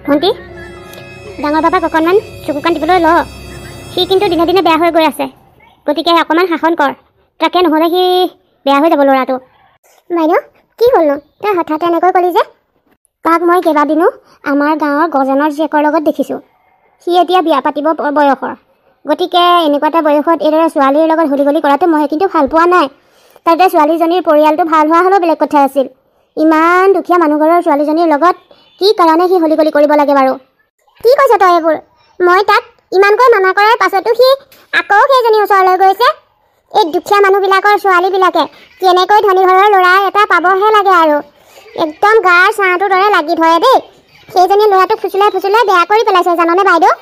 ভণ্টি, ডাঙৰ বাবাক অকণমান চকু কাণ দিবলৈ ল। সি কিন্তু দিনে দিনে বেয়া হৈ গৈ আছে, গতিকে অকণমান শাসন কৰ। তাকে নহ'লে সি বেয়া হৈ যাব ল'ৰাটো। বাইদেউ, কি হ'লনো? তই হঠাৎ এনেকৈ ক'লি যে? তাক মই কেইবাদিনো আমাৰ গাঁৱৰ গজেনৰ জীয়েকৰ লগত দেখিছোঁ। সি এতিয়া বিয়া পাতিব বয়সৰ, গতিকে এনেকুৱা এটা বয়সত এইদৰে ছোৱালীৰ লগত হলি কৰাটো মই কিন্তু ভাল পোৱা নাই। তাতে ছোৱালীজনীৰ পৰিয়ালটো ভাল হোৱা হ'লেও বেলেগ কথা আছিল। ইমান দুখীয়া মানুহ ঘৰৰ ছোৱালীজনীৰ লগত কি কাৰণে সি হলি কৰিব লাগে বাৰু? কি কৈছ তই এইবোৰ? মই তাক ইমানকৈ মানা কৰাৰ পাছতো সি আকৌ সেইজনী ওচৰলৈ গৈছে। এই দুখীয়া মানুহবিলাকৰ ছোৱালীবিলাকে কেনেকৈ ধনী ঘৰৰ ল'ৰা এটা পাবহে লাগে আৰু একদম গাৰ ছাঁটোৰ দৰে লাগি ধৰে দেই। সেইজনী ল'ৰাটোক ফুচুলাই বেয়া কৰি পেলাইছে, জাননে বাইদেউ?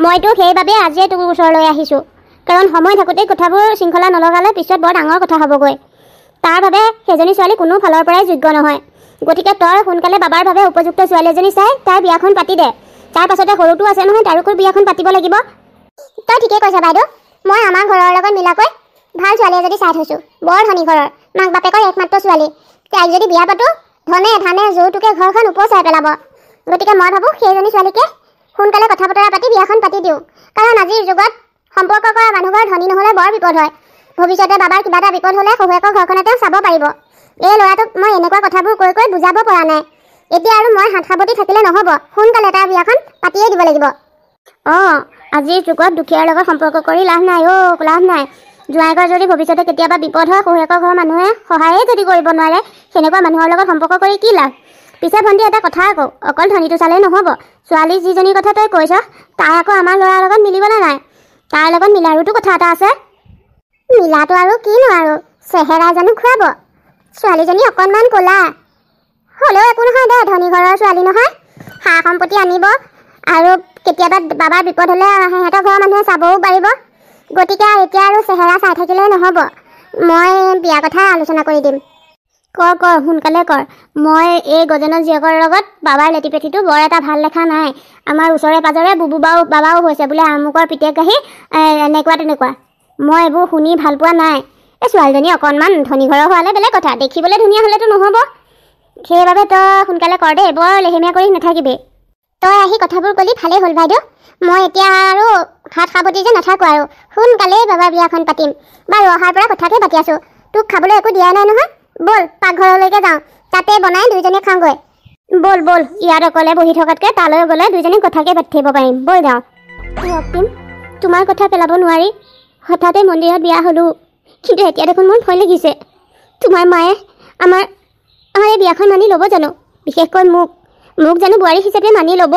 মইতো সেইবাবে আজিয়ে তোৰ ওচৰলৈ আহিছোঁ, কাৰণ সময় থাকোঁতেই কথাবোৰ শৃংখলা নলগালে পিছত বৰ ডাঙৰ কথা হ'বগৈ। তাৰ বাবে সেইজনী ছোৱালী কোনো ফালৰ পৰাই যোগ্য নহয়। গতিকে তই সোনকালে বাবাৰ বাবে উপযুক্ত ছোৱালী এজনী চাই তাৰ বিয়াখন পাতি দে। তাৰ পাছতে সৰুটো আছে নহয়, তাৰোকো বিয়াখন পাতিব লাগিব। তই ঠিকেই কৈছ বাইদেউ। মই আমাৰ ঘৰৰ লগত মিলাকৈ ভাল ছোৱালী এজনী চাই থৈছোঁ, বৰ ধনী ঘৰৰ, মাক বাপেকৰ একমাত্ৰ ছোৱালী। তাইক যদি বিয়া পাতোঁ, ধনে ধানে যৌতুকে ঘৰখন উপচাই পেলাব। গতিকে মই ভাবোঁ সেইজনী ছোৱালীকে সোনকালে কথা বতৰা পাতি বিয়াখন পাতি দিওঁ, কাৰণ আজিৰ যুগত সম্পৰ্ক কৰা মানুহ ঘৰ ধনী নহ'লে বৰ বিপদ হয়। ভৱিষ্যতে বাবাৰ কিবা এটা বিপদ হ'লে শহুৱেকৰ ঘৰখনতে চাব পাৰিব। এই ল'ৰাটোক মই এনেকুৱা কথাবোৰ কৈ বুজাব পৰা নাই। এতিয়া আৰু মই হাত সাৱটি থাকিলে নহ'ব, সোনকালে তাৰ বিয়াখন পাতিয়ে দিব লাগিব। আজিৰ যুগত দুখীয়াৰ লগত সম্পৰ্ক কৰি লাভ নাই লাভ নাই। জোঁৱাইকৰ যদি ভৱিষ্যতে কেতিয়াবা বিপদ হয়, শহুৱেকৰ ঘৰৰ মানুহে সহায়ে যদি কৰিব নোৱাৰে, সেনেকুৱা মানুহৰ লগত সম্পৰ্ক কৰি কি লাভ? পিছে ভণ্টি, এটা কথা আকৌ, অকল ধনীটো চালেই নহ'ব। ছোৱালী যিজনীৰ কথা তই কৈছ, তাই আকৌ আমাৰ ল'ৰাৰ লগত মিলিবলৈ নাই। তাৰ লগত মিলাৰোতো কথা এটা আছে। মিলাটো আৰু কিনো আৰু, চেহেৰা জানো খুৱাব? ছোৱালীজনী অকণমান ক'লা, হ'লেও একো নহয় দে, ধনী ঘৰৰ ছোৱালী নহয়, সা সম্পত্তি আনিব আৰু কেতিয়াবা বাবাৰ বিপদ হ'লে সিহঁতৰ ঘৰৰ মানুহে চাবও পাৰিব। গতিকে এতিয়া আৰু চেহেৰা চাই থাকিলেই নহ'ব, মই বিয়া কথা আলোচনা কৰি দিম। কৰ সোনকালে কৰ। মই এই গজেনৰ জীয়েকৰ লগত বাবাৰ লেটিপেটিটো বৰ এটা ভাল লেখা নাই। আমাৰ ওচৰে পাজৰে বুবু বাবাও হৈছে বোলে আমুকৰ পিতেক আহি এনেকুৱা তেনেকুৱা। মই এইবোৰ শুনি ভাল পোৱা নাই। এই ছোৱালীজনী অকণমান ধনী ঘৰৰ হোৱালে বেলেগ কথা, দেখিবলৈ ধুনীয়া হ'লেতো নহ'ব। সেইবাবে তই সোনকালে কৰ দেই, বৰ লেহেমীয়া কৰি নাথাকিবি। তই আহি কথাবোৰ ক'লি ভালেই হ'ল বাইদেউ। মই এতিয়া আৰু হাত সাৱটি যে নাথাকোঁ আৰু, সোনকালেই বাবাৰ বিয়াখন পাতিম। বাৰু অহাৰ পৰা কথাকে পাতি আছোঁ, তোক খাবলৈ একো দিয়া নাই নহয়। ব'ল পাকঘৰলৈকে যাওঁ, তাতে বনাই দুইজনী খাওঁগৈ। ব'ল ইয়াত অকলে বহি থকাতকৈ তালৈ গ'লে দুইজনী কথাকে পাতি থাকিব পাৰিম। ব'ল যাওঁ। ৰক্তিম, তোমাৰ কথা পেলাব নোৱাৰি, হঠাতে মন্দিৰত বিয়া হ'লোঁ, কিন্তু এতিয়া দেখোন মোৰ ভয় লাগিছে। তোমাৰ মায়ে আমাৰ এই বিয়াখন মানি ল'ব জানো? বিশেষকৈ মোক জানো বোৱাৰী হিচাপে মানি ল'ব?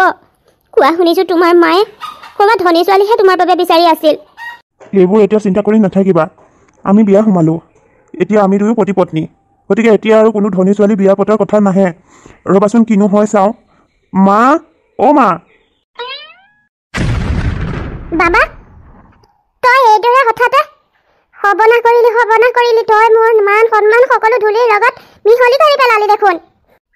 কোৱা শুনিছোঁ তোমাৰ মায়ে ক'ৰবাত ধনী ছোৱালীহে তোমাৰ বাবে বিচাৰি আছিল। এইবোৰ এতিয়া চিন্তা কৰি নাথাকিবা। আমি বিয়া সোমালোঁ, এতিয়া আমি দুয়ো পতি পত্নী। গতিকে এতিয়া আৰু কোনো ধনী ছোৱালী বিয়া পতাৰ কথা নাহে। ৰ'বাচোন কিনো হয় চাওঁ। মা, মা। বাবা, তই এইদৰে হঠাতে সৰ্বনাশ কৰিলি। তই মোৰ মান সন্মান সকলো ধূলিৰ লগত মিহলি কৰি পেলালি দেখোন।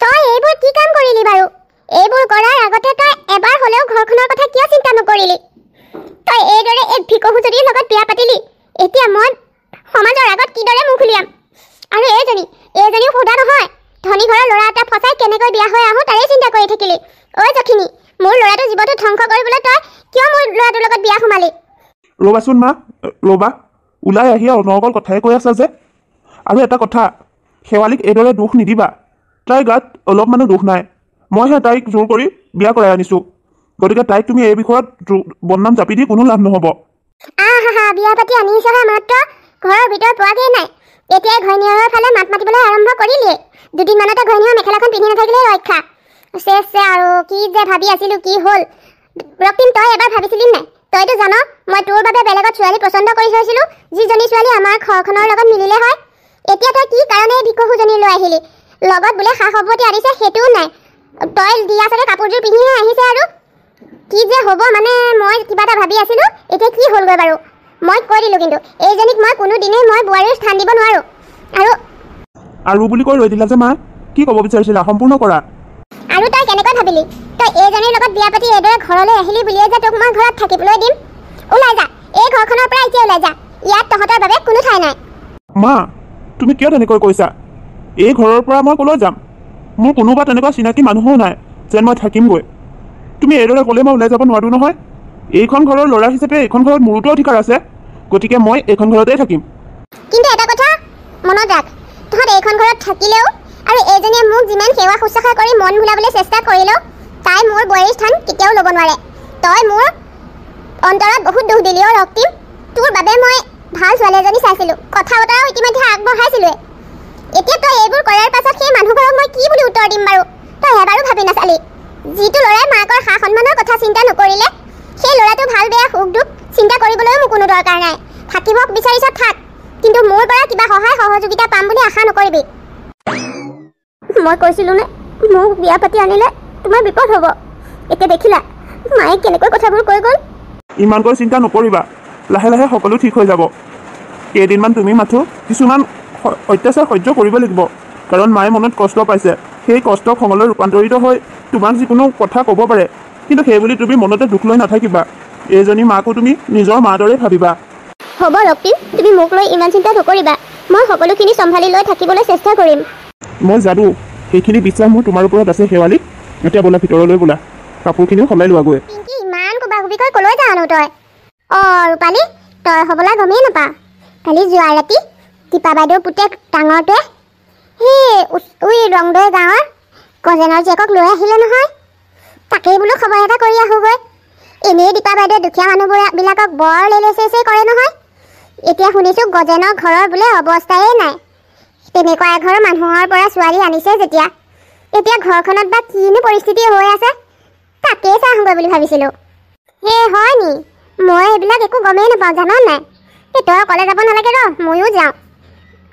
তই এইবোৰ কি কাম কৰিলি বাৰু? এইবোৰ কৰাৰ আগতে তই এবাৰ হ'লেও ঘৰখনৰ কথা কিয় চিন্তা নকৰিলি? তই এইদৰে এক ভিকহুজনীৰ লগত বিয়া পাতিলি। এতিয়া মই সমাজৰ আগত কিদৰে মুখ উলিয়াম? আৰু এইজনীও সোধা নহয়, ধনী ঘৰৰ ল'ৰা এটা ফচাই কেনেকৈ বিয়া হৈ আহোঁ তাৰেই চিন্তা কৰি থাকিলি। যখিনী, মোৰ ল'ৰাটোৰ জীৱনটো ধ্বংস কৰিবলৈ তই কিয় মোৰ ল'ৰাটোৰ লগত বিয়া সোমালি? ৰ'বাচোন মা, ৰ'বা। ওলাই আহি অনৰ্গল কথাই কৈ আছা যে। আৰু এটা কথা, শেৱালীক এইদৰে দুখ নিদিবা। তাইৰ গাত অলপমানো দুখ নাই। মইহে তাইক জোৰ কৰি বিয়া কৰাই আনিছোঁ। গতিকে তাইক তুমি এই বিষয়ত বদনাম জাপি দি কোনো লাভ নহ'ব। বিয়া পাতি আনিছহে মাত্ৰ, ঘৰৰ ভিতৰত পোৱাগেই নাই, এতিয়াই ঘৈণীয়েৰৰ ফালে মাত মাতিবলৈ আৰম্ভ কৰিলিয়ে। দুদিনমানতে ঘৈণীয়েৰ মেখেলাখন পিন্ধি নাথাকিলে ৰক্ষা। আৰু কি যে ভাবি আছিলোঁ, কি হ'ল? ৰক্তিম, তই এবাৰ ভাবিছিলি নাই? তইতো জান মই তোৰ বাবে বেলেগত ছোৱালী পচন্দ কৰি থৈছিলোঁ, যিজনী ছোৱালী আমাৰ ঘৰখনৰ লগত মিলিলে হয়। এতিয়া তই কি কাৰণে ভিকহুজনী লৈ আহিলি? লগত বোলে সা সম্পত্তি আনিছে, সেইটোও নাই। তই দিয়া চাগে কাপোৰযোৰ পিন্ধিহে আহিছে। আৰু কি যে হ'ব, মানে মই কিবা এটা ভাবি আছিলোঁ, এতিয়া কি হ'লগৈ বাৰু? মই কৈ দিলোঁ, কিন্তু এইজনীক মই কোনোদিনেই মই বোৱাৰীৰ স্থান দিব নোৱাৰোঁ। আৰু বুলি কৈ ৰৈ দিলা যে মা, কি ক'ব বিচাৰিছিলা? সম্পূৰ্ণ কৰা। আৰু তই কেনেকৈ ভাবিলি তই এইজনীৰ লগত বিয়া পাতি এইদৰে ঘৰলৈ আহিলি বুলিয়ে যে তোক মই ঘৰত থাকিবলৈ দিম? ওলাই যা, এই ঘৰখনৰ পৰা এতিয়া ওলাই যা। ইয়াত তহঁতৰ বাবে কোনো ঠাই নাই। মা, তুমি কিয় তেনেকৈ কৈছা? এই ঘৰৰ পৰা মই ক'লৈ যাম? মোৰ কোনোবা তেনেকুৱা চিনাকি মানুহো নাই যেন মই থাকিমগৈ। তুমি এইদৰে ক'লে মই ওলাই যাব নোৱাৰোঁ নহয়। এইখন ঘৰৰ ল'ৰা হিচাপে এইখন ঘৰত মোৰোতো অধিকাৰ আছে, গতিকে মই এইখন ঘৰতেই থাকিম। কিন্তু এটা কথা মনত ৰাখ, তহঁত এইখন ঘৰত থাকিলেও আৰু এইজনীয়ে মোক যিমান সেৱা শুশ্ৰূষা কৰি মন ভুলাবলৈ চেষ্টা কৰিলেও তাই মোৰ বোৱাৰীৰ স্থান কেতিয়াও ল'ব নোৱাৰে। তই মোৰ অন্তৰত বহুত দুখ দিলি অ' ৰক্তিম। তোৰ বাবে মই ভাল ছোৱালী এজনী চাইছিলোঁ, কথা বতৰাও ইতিমধ্যে আগবঢ়াইছিলোঁৱে। এতিয়া তই এইবোৰ কৰাৰ পাছত সেই মানুহঘৰক মই কি বুলি উত্তৰ দিম বাৰু? তই এবাৰো ভাবি নাচালি? যিটো ল'ৰাই মাকৰ সা সন্মানৰ কথা চিন্তা নকৰিলে, সেই ল'ৰাটো ভাল বেয়া সুখ দুখ চিন্তা কৰিবলৈও মোৰ কোনো দৰকাৰ নাই। থাকিব বিচাৰিছ থাক, কিন্তু মোৰ পৰা কিবা সহায় সহযোগিতা পাম বুলি আশা নকৰিবি। মই কৈছিলোঁ নে মোক বিয়া পাতি আনিলে তোমাৰ বিপদ হ'ব। এতিয়া দেখিলা মায়ে কেনেকৈ কথাবোৰ কৈ গ'ল। ইমানকৈ চিন্তা নকৰিবা, লাহে লাহে সকলো ঠিক হৈ যাব। কেইদিনমান তুমি মাথো কিছুমান অত্যাচাৰ সহ্য কৰিব লাগিব, কাৰণ মায়ে মনত কষ্ট পাইছে। সেই কষ্ট খঙলৈ ৰূপান্তৰিত হৈ তোমাক যিকোনো কথা ক'ব পাৰে, কিন্তু সেইবুলি তুমি মনতে দুখ লৈ নাথাকিবা। এইজনী মাকো তুমি নিজৰ মাৰ দৰে ভাবিবা। হ'ব ৰক্তিম, তুমি মোক লৈ ইমান চিন্তা নকৰিবা। মই সকলোখিনি চম্ভালি লৈ থাকিবলৈ চেষ্টা কৰিম। মই জানো সেইখিনি বিশ্বাস মোৰ তোমাৰ ওপৰত আছে শেৱালী। এতিয়া বোলা ভিতৰলৈ বোলা, কাপোৰখিনিও সলাই লোৱাগৈ। পিংকি, ইমান কোবাকুবিকৈ ক'লৈ যাওঁনো তই? অঁ ৰূপালী, তই হ'বলা গমেই নাপা। কালি যোৱা ৰাতি দীপা বাইদেউৰ পুতেক ডাঙৰটোৱে সেই ৰংদৈ গাঁৱৰ গজেনৰ জীয়েকক লৈ আহিলে নহয়। তাকেই বোলো খবৰ এটা কৰি আহোঁগৈ। এনেই দীপা বাইদেৱে দুখীয়া মানুহবিলাকক বৰ লেলেচেচে কৰে নহয়। এতিয়া শুনিছোঁ গজেনৰ ঘৰৰ বোলে অৱস্থাই নাই। তেনেকুৱা এঘৰ মানুহৰ পৰা ছোৱালী আনিছে যেতিয়া, এতিয়া ঘৰখনত বা কিনো পৰিস্থিতি হৈ আছে তাকেই চাই আহোঁগৈ বুলি ভাবিছিলোঁ। হয় নি? মই এইবিলাক একো গমেই নাপাওঁ জান নাই। তই অকলে যাব নালাগে ৰ, ময়ো যাওঁ।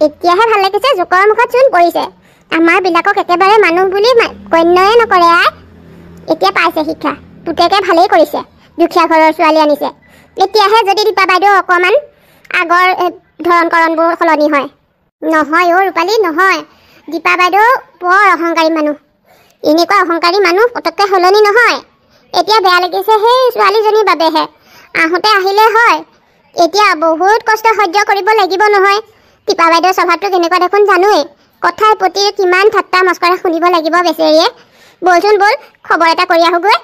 এতিয়াহে ভাল লাগিছে, জোকৰ মুখত চূণ পৰিছে। আমাৰবিলাকক একেবাৰে মানুহ বুলি গণ্যই নকৰে আই। এতিয়া পাইছে শিক্ষা, পুতেকে ভালেই কৰিছে, দুখীয়া ঘৰৰ ছোৱালী আনিছে। এতিয়াহে যদি দীপা বাইদেউ অকণমান আগৰ ধৰণ কৰণবোৰ সলনি হয়। নহয় অ' ৰূপালী, নহয়। দীপা বাইদেউ বৰ অহংকাৰী মানুহ। এনেকুৱা অহংকাৰী মানুহ পটককৈ সলনি নহয়। এতিয়া বেয়া লাগিছে সেই ছোৱালীজনীৰ বাবেহে। আহোঁতে আহিলে হয়, এতিয়া বহুত কষ্ট সহ্য কৰিব লাগিব নহয়। দীপা বাইদেউৰ স্বভাৱটো কেনেকুৱা দেখোন জানোৱেই। কথাৰ প্ৰতি কিমান ঠাট্টা মস্কৰা শুনিব লাগিব বেচেৰীয়ে। বলচোন বল, খবৰ এটা কৰি আহোঁগৈ।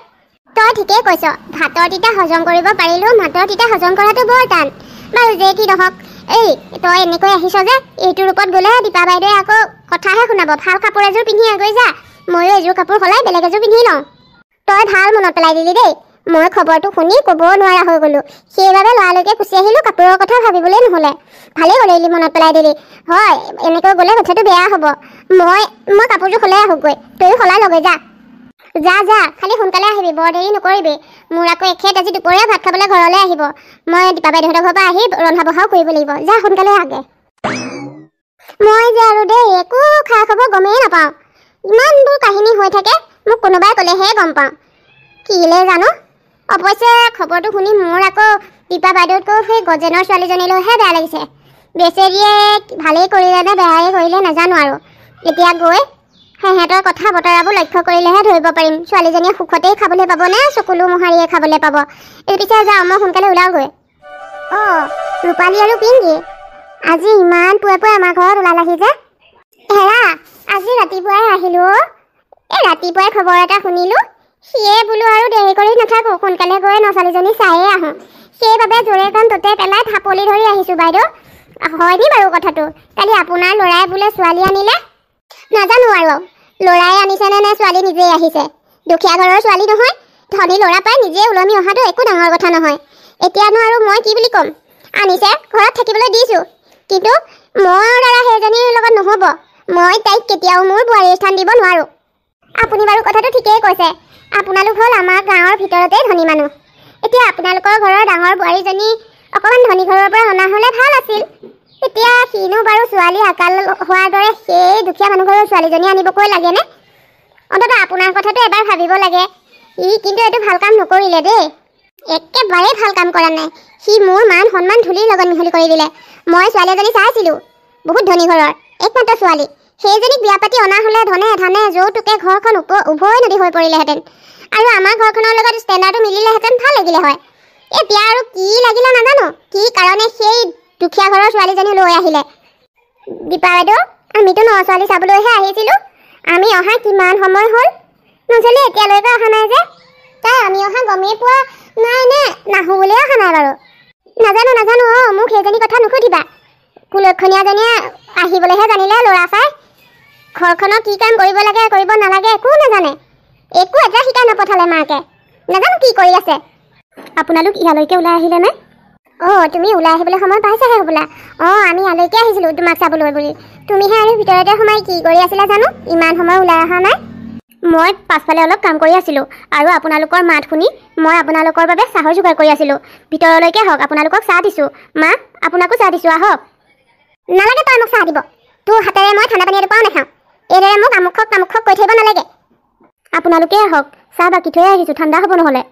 তই ঠিকেই কৈছ, ভাতৰ তিতা হজম কৰিব পাৰিলেও মাতৰ তিতা হজম কৰাটো বৰ টান। বাৰু যে কি নহওক, এই তই এনেকৈ আহিছ যে, এইটো ৰূপত গ'লে দীপা বাইদেৱে আকৌ কথাহে শুনাব। ভাল কাপোৰ এযোৰ পিন্ধি আগৈ যা, ময়ো এযোৰ কাপোৰ সলাই বেলেগ এযোৰ পিন্ধি লওঁ। তই ভাল মনত পেলাই দিলি দেই। মই খবৰটো শুনি ক'ব নোৱাৰা হৈ গ'লোঁ, সেইবাবে লৰালৈকে গুচি আহিলোঁ। কাপোৰৰ কথা ভাবিবলৈ নহ'লে। ভালেই কৰিলি মনত পেলাই দিলি। হয়, এনেকৈ গ'লে কথাটো বেয়া হ'ব। মই কাপোৰযোৰ সলাই আহোঁগৈ, তয়ো সলাই লগৈ যা। যা, খালি সোনকালে আহিবি, বৰ দেৰি নকৰিবি। মোৰ আকৌ এখেত আজি দুপৰীয়া ভাত খাবলৈ ঘৰলৈ আহিব। মই দীপা বাইদেউহঁতৰ ঘৰৰ পৰা আহি ৰন্ধা বঢ়াও কৰিব লাগিব। যা সোনকালে আগে। মই যে আৰু দেই একো খা খবৰ গমেই নাপাওঁ। ইমানবোৰ কাহিনী হৈ থাকে, মোক কোনোবাই ক'লেহে গম পাওঁ। কিলে জানো। অৱশ্যে খবৰটো শুনি মোৰ আকৌ দীপা বাইদেউতকৈ সেই গজেনৰ ছোৱালীজনীলৈহে বেয়া লাগিছে। বেচেৰীয়ে ভালেই কৰিলে নে বেয়াই কৰিলে নাজানো আৰু। এতিয়া গৈ সিহঁতৰ কথা বতৰাবোৰ লক্ষ্য কৰিলেহে ধৰিব পাৰিম, ছোৱালীজনীয়ে সুখতেই খাবলৈ পাব নে চকুলো মোহাৰিয়ে খাবলৈ পাব। এই পিছে যাওঁ, মই সোনকালে ওলাওগৈ। অঁ ৰূপালী আৰু পিংকি, আজি ইমান পুৱাই পুৱাই আমাৰ ঘৰত ওলালাহি যে? হেৰা, আজি ৰাতিপুৱাই আহিলোঁ অ'। এই ৰাতিপুৱাই খবৰ এটা শুনিলোঁ, সিয়ে বোলো আৰু দেৰি কৰি নাথাকোঁ, সোনকালে গৈ ছোৱালীজনী চায়ে আহোঁ। সেইবাবে জোৰে কাণ ততে পেলাই থাপলি ধৰি আহিছোঁ। বাইদেউ হয়নি বাৰু কথাটো? কালি আপোনাৰ ল'ৰাই বোলে ছোৱালী আনিলে? নাজানো আৰু ল'ৰাই আনিছেনে নে ছোৱালী নিজেই আহিছে। দুখীয়া ঘৰৰ ছোৱালী নহয়, ধনী ল'ৰা পাই নিজে ওলমি অহাটো একো ডাঙৰ কথা নহয়। এতিয়ানো আৰু মই কি বুলি ক'ম? আনিছে, ঘৰত থাকিবলৈ দিছোঁ, কিন্তু মোৰ দ্বাৰা সেইজনীৰ লগত নহ'ব। মই তাইক কেতিয়াও মোৰ বোৱাৰীৰ স্থান দিব নোৱাৰোঁ। আপুনি বাৰু কথাটো ঠিকেই কৈছে। আপোনালোক হ'ল আমাৰ গাঁৱৰ ভিতৰতে ধনী মানুহ। এতিয়া আপোনালোকৰ ঘৰৰ ডাঙৰ বোৱাৰীজনী অকণমান ধনী ঘৰৰ পৰা অনা হ'লে ভাল আছিল। এতিয়া সিনো বাৰু ছোৱালী আকাল হোৱাৰ দৰে সেই দুখীয়া মানুহ ঘৰৰ ছোৱালীজনী আনিবকৈ লাগেনে? অন্ততঃ আপোনাৰ কথাটো এবাৰ ভাবিব লাগে। কিন্তু এইটো ভাল কাম নকৰিলে দেই, একেবাৰে ভাল কাম কৰা নাই। সি মোৰ মান সন্মান ধূলিৰ লগত মিহলি কৰি দিলে। মই ছোৱালী এজনী চাইছিলোঁ, বহুত ধনী ঘৰৰ, একমাত্ৰ ছোৱালী। সেইজনীক বিয়া পাতি অনা হ'লে ধনে ধানে যৌতুকে ঘৰখন উভয় নদী হৈ পৰিলেহেঁতেন, আৰু আমাৰ ঘৰখনৰ লগত ষ্টেণ্ডাৰ্ডো মিলিলেহেঁতেন, ভাল লাগিলে হয়। এতিয়া আৰু কি লাগিলে নাজানো, কি কাৰণে সেই দুখীয়া ঘৰৰ ছোৱালীজনী লৈ আহিলে। দীপা বাইদেউ, আমিতো ন ছোৱালী চাবলৈহে আহিছিলোঁ। আমি অহা কিমান সময় হ'ল, নচলি এতিয়ালৈকে অহা নাই যে? তাই গমেই পোৱা নাই নে নাহো বুলিয়ে অহা নাই বাৰু নাজানো মোক সেইজনী কথা নুসুধিবা কুলক্ষণীয়াজনীয়ে আহিবলৈহে জানিলে ল'ৰা চাই ঘৰখনৰ কি কাম কৰিব লাগে কৰিব নালাগে একো নাজানে একো এটা শিকাই নপঠালে মাকে নাজানো কি কৰি আছে আপোনালোক ইয়ালৈকে ওলাই আহিলে নে তুমি ওলাই আহিবলৈ সময় পাইছাহে হ'বলা আমি ইয়ালৈকে আহিছিলোঁ তোমাক চাবলৈ বুলি তুমিহে আৰু ভিতৰতে সোমাই কি কৰি আছিলা জানো ইমান সময় ওলাই অহা নাই মই পাছফালে অলপ কাম কৰি আছিলোঁ আৰু আপোনালোকৰ মাত শুনি মই আপোনালোকৰ বাবে চাহৰ যোগাৰ কৰি আছিলোঁ ভিতৰলৈকে আহক আপোনালোকক চাহ দিছোঁ মা আপোনাকো চাহ দিছোঁ আহক নালাগে তই মোক চাহ দিব তোৰ হাতেৰে মই ঠাণ্ডা পানী এটোপাও নাখাওঁ এইদৰে মোক আমুকক তামুকক কৈ থাকিব নালাগে আপোনালোকে আহক চাহ বাকি থৈ আহিছোঁ ঠাণ্ডা হ'ব নহ'লে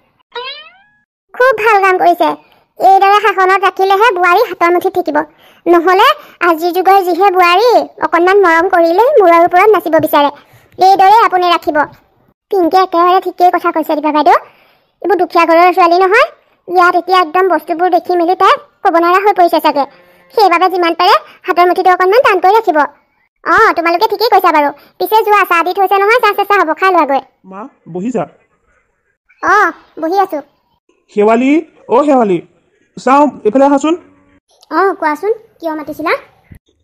খুব ভাল কাম কৰিছে এইদৰে শাসনত ৰাখিলেহে বোৱাৰী হাতৰ মুঠিত থাকিব নহ'লে আজিৰ যুগৰ যিহে বোৱাৰী অকণমান মৰম কৰিলেই মূৰৰ ওপৰত নাচিব বিচাৰে এইদৰে আপুনি ৰাখিব পিংকে একেবাৰে ঠিকেই কথা কৈছে দিবা বাইদেউ এইবোৰ দুখীয়া ঘৰৰ ছোৱালী নহয় ইয়াত এতিয়া একদম বস্তুবোৰ দেখি মেলি তাই ক'ব নোৱাৰা হৈ পৰিছে চাগে সেইবাবে যিমান পাৰে হাতৰ মুঠিটো অকণমান টান কৰি ৰাখিব তোমালোকে ঠিকেই কৈছা বাৰু পিছে যোৱা চাহ দি থৈছে নহয় চাহ চেঁচা হ'ব খাই লোৱাগৈ মা বহি যা বহি আছোঁ শেৱালি শেৱালি চাওঁ এইফালে আহাচোন কোৱাচোন কিয় মাতিছিলা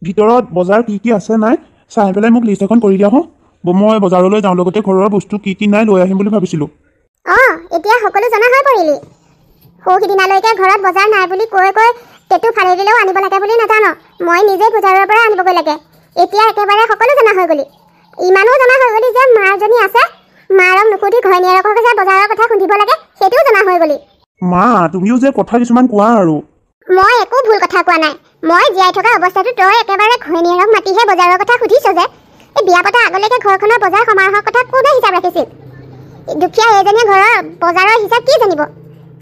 ভিতৰত বজাৰ কি কি আছে নাই চাই পেলাই মোক লিষ্ট এখন কৰি দিয়া হওঁ মই বজাৰলৈ যাওঁ লগতে ঘৰৰ বস্তু কি কি নাই লৈ আহিম বুলি ভাবিছিলোঁ এতিয়া সকলো জনা হৈ পৰিলি সিদিনালৈকে ঘৰত বজাৰ নাই বুলি কৈ পেটু ফালি দিলেও আনিব লাগে বুলি নাজানো মই নিজে বজাৰৰ পৰা আনিবগৈ লাগে এতিয়া একেবাৰে সকলো জনা হৈ গ'লি ইমানো জনা হৈ গ'লি যে মাৰজনী আছে মাৰক নুসুধি ঘৈণীয়েৰকক যে বজাৰৰ কথা সুধিব লাগে সেইটোও জনা হৈ গ'লি মা তুমিও যে কথা কিছুমান কোৱা আৰু মই একো ভুল কথা কোৱা নাই মই জীয়াই থকা অৱস্থাটো তই একেবাৰে ঘৈণীয়েৰক মাতিহে বজাৰৰ কথা সুধিছ যে এই বিয়া পতা আগলৈকে ঘৰখনৰ বজাৰ সমাৰোহৰ কথা কোনে হিচাপ ৰাখিছিল দুখীয়া এইজনীয়ে ঘৰৰ বজাৰৰ হিচাপ কি জানিব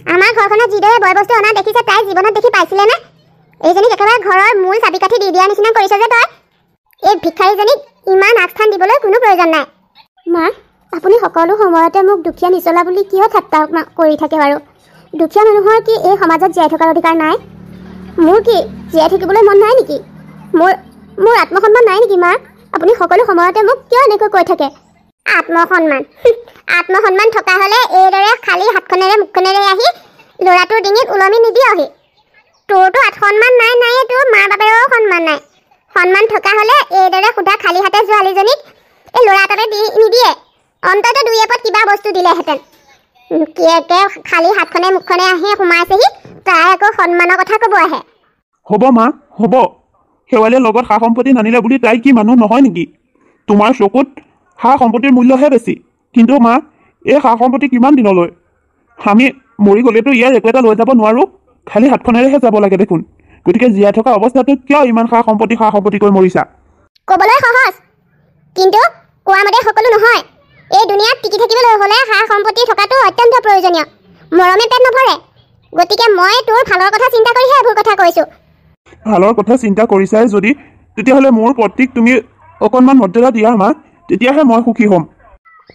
আমাৰ ঘৰখনত যিদৰে বয় বস্তু অনা দেখিছে তাই জীৱনত দেখি পাইছিলে নে এইজনীক একেবাৰে ঘৰৰ মূল চাবিকাঠি দি দিয়া নিচিনা কৰিছে যে তই এই ভিক্ষাৰীজনীক ইমান আগস্থান দিবলৈ কোনো প্ৰয়োজন নাই মা আপুনি সকলো সময়তে মোক দুখীয়া নিচলা বুলি কিয় ঠাট্টা কৰি থাকে বাৰু দুখীয়া মানুহৰ কি এই সমাজত জীয়াই থকাৰ অধিকাৰ নাই মোৰ কি জীয়াই থাকিবলৈ মন নাই নেকি মোৰ আত্মসন্মান নাই নেকি মা আপুনি সকলো সময়তে মোক কিয় এনেকৈ কৈ থাকে আত্মসন্মান থকা হ'লে এইদৰে খালী হাতখনেৰে মুখখনেৰে আহি ল'ৰাটোৰ ডিঙিত ওলমি নিদিয়হি তোৰতো আত্মসন্মান নাই তোৰ মা বাপেৰৰো সন্মান নাই সন্মান থকা হ'লে এইদৰে সুধা খালী হাতে ছোৱালীজনীক এই ল'ৰা এটাতে দি নিদিয়ে অন্ততঃ দুই এপদ কিবা বস্তু দিলেহেঁতেন খালী হাতখনে মুখখনে আহি সোমাইছেহি তাই আকৌ সন্মানৰ কথা ক'ব আহে হ'ব মা হ'ব শেৱালীয়ে লগত সা সম্পত্তি নানিলে বুলি তাই কি মানুহ নহয় নেকি তোমাৰ চকুত সা সম্পত্তিৰ মূল্যহে বেছি কিন্তু মা এই সা সম্পত্তি কিমান দিনলৈ আমি মৰি গ'লেতো ইয়াৰ একো এটা লৈ যাব নোৱাৰোঁ খালী হাতখনেৰেহে যাব লাগে দেখোন গতিকে জীয়াই থকা অৱস্থাটোত কিয় ইমান সা সম্পত্তি কৰি মৰিছা ক'বলৈ সহজ কিন্তু কোৱা মতে সকলো নহয় এই দুনিয়াত টিকি থাকিবলৈ হ'লে সা সম্পত্তি থকাটো অত্যন্ত প্ৰয়োজনীয় মৰমে পেট নভৰে গতিকে মই তোৰ ভালৰ কথা চিন্তা কৰিহে এইবোৰ কথা কৈছোঁ ভালৰ কথা চিন্তা কৰিছাই যদি তেতিয়াহ'লে মোৰ পত্নীক তুমি অকণমান মৰ্যাদা দিয়া মা তেতিয়াহে মই সুখী হ'ম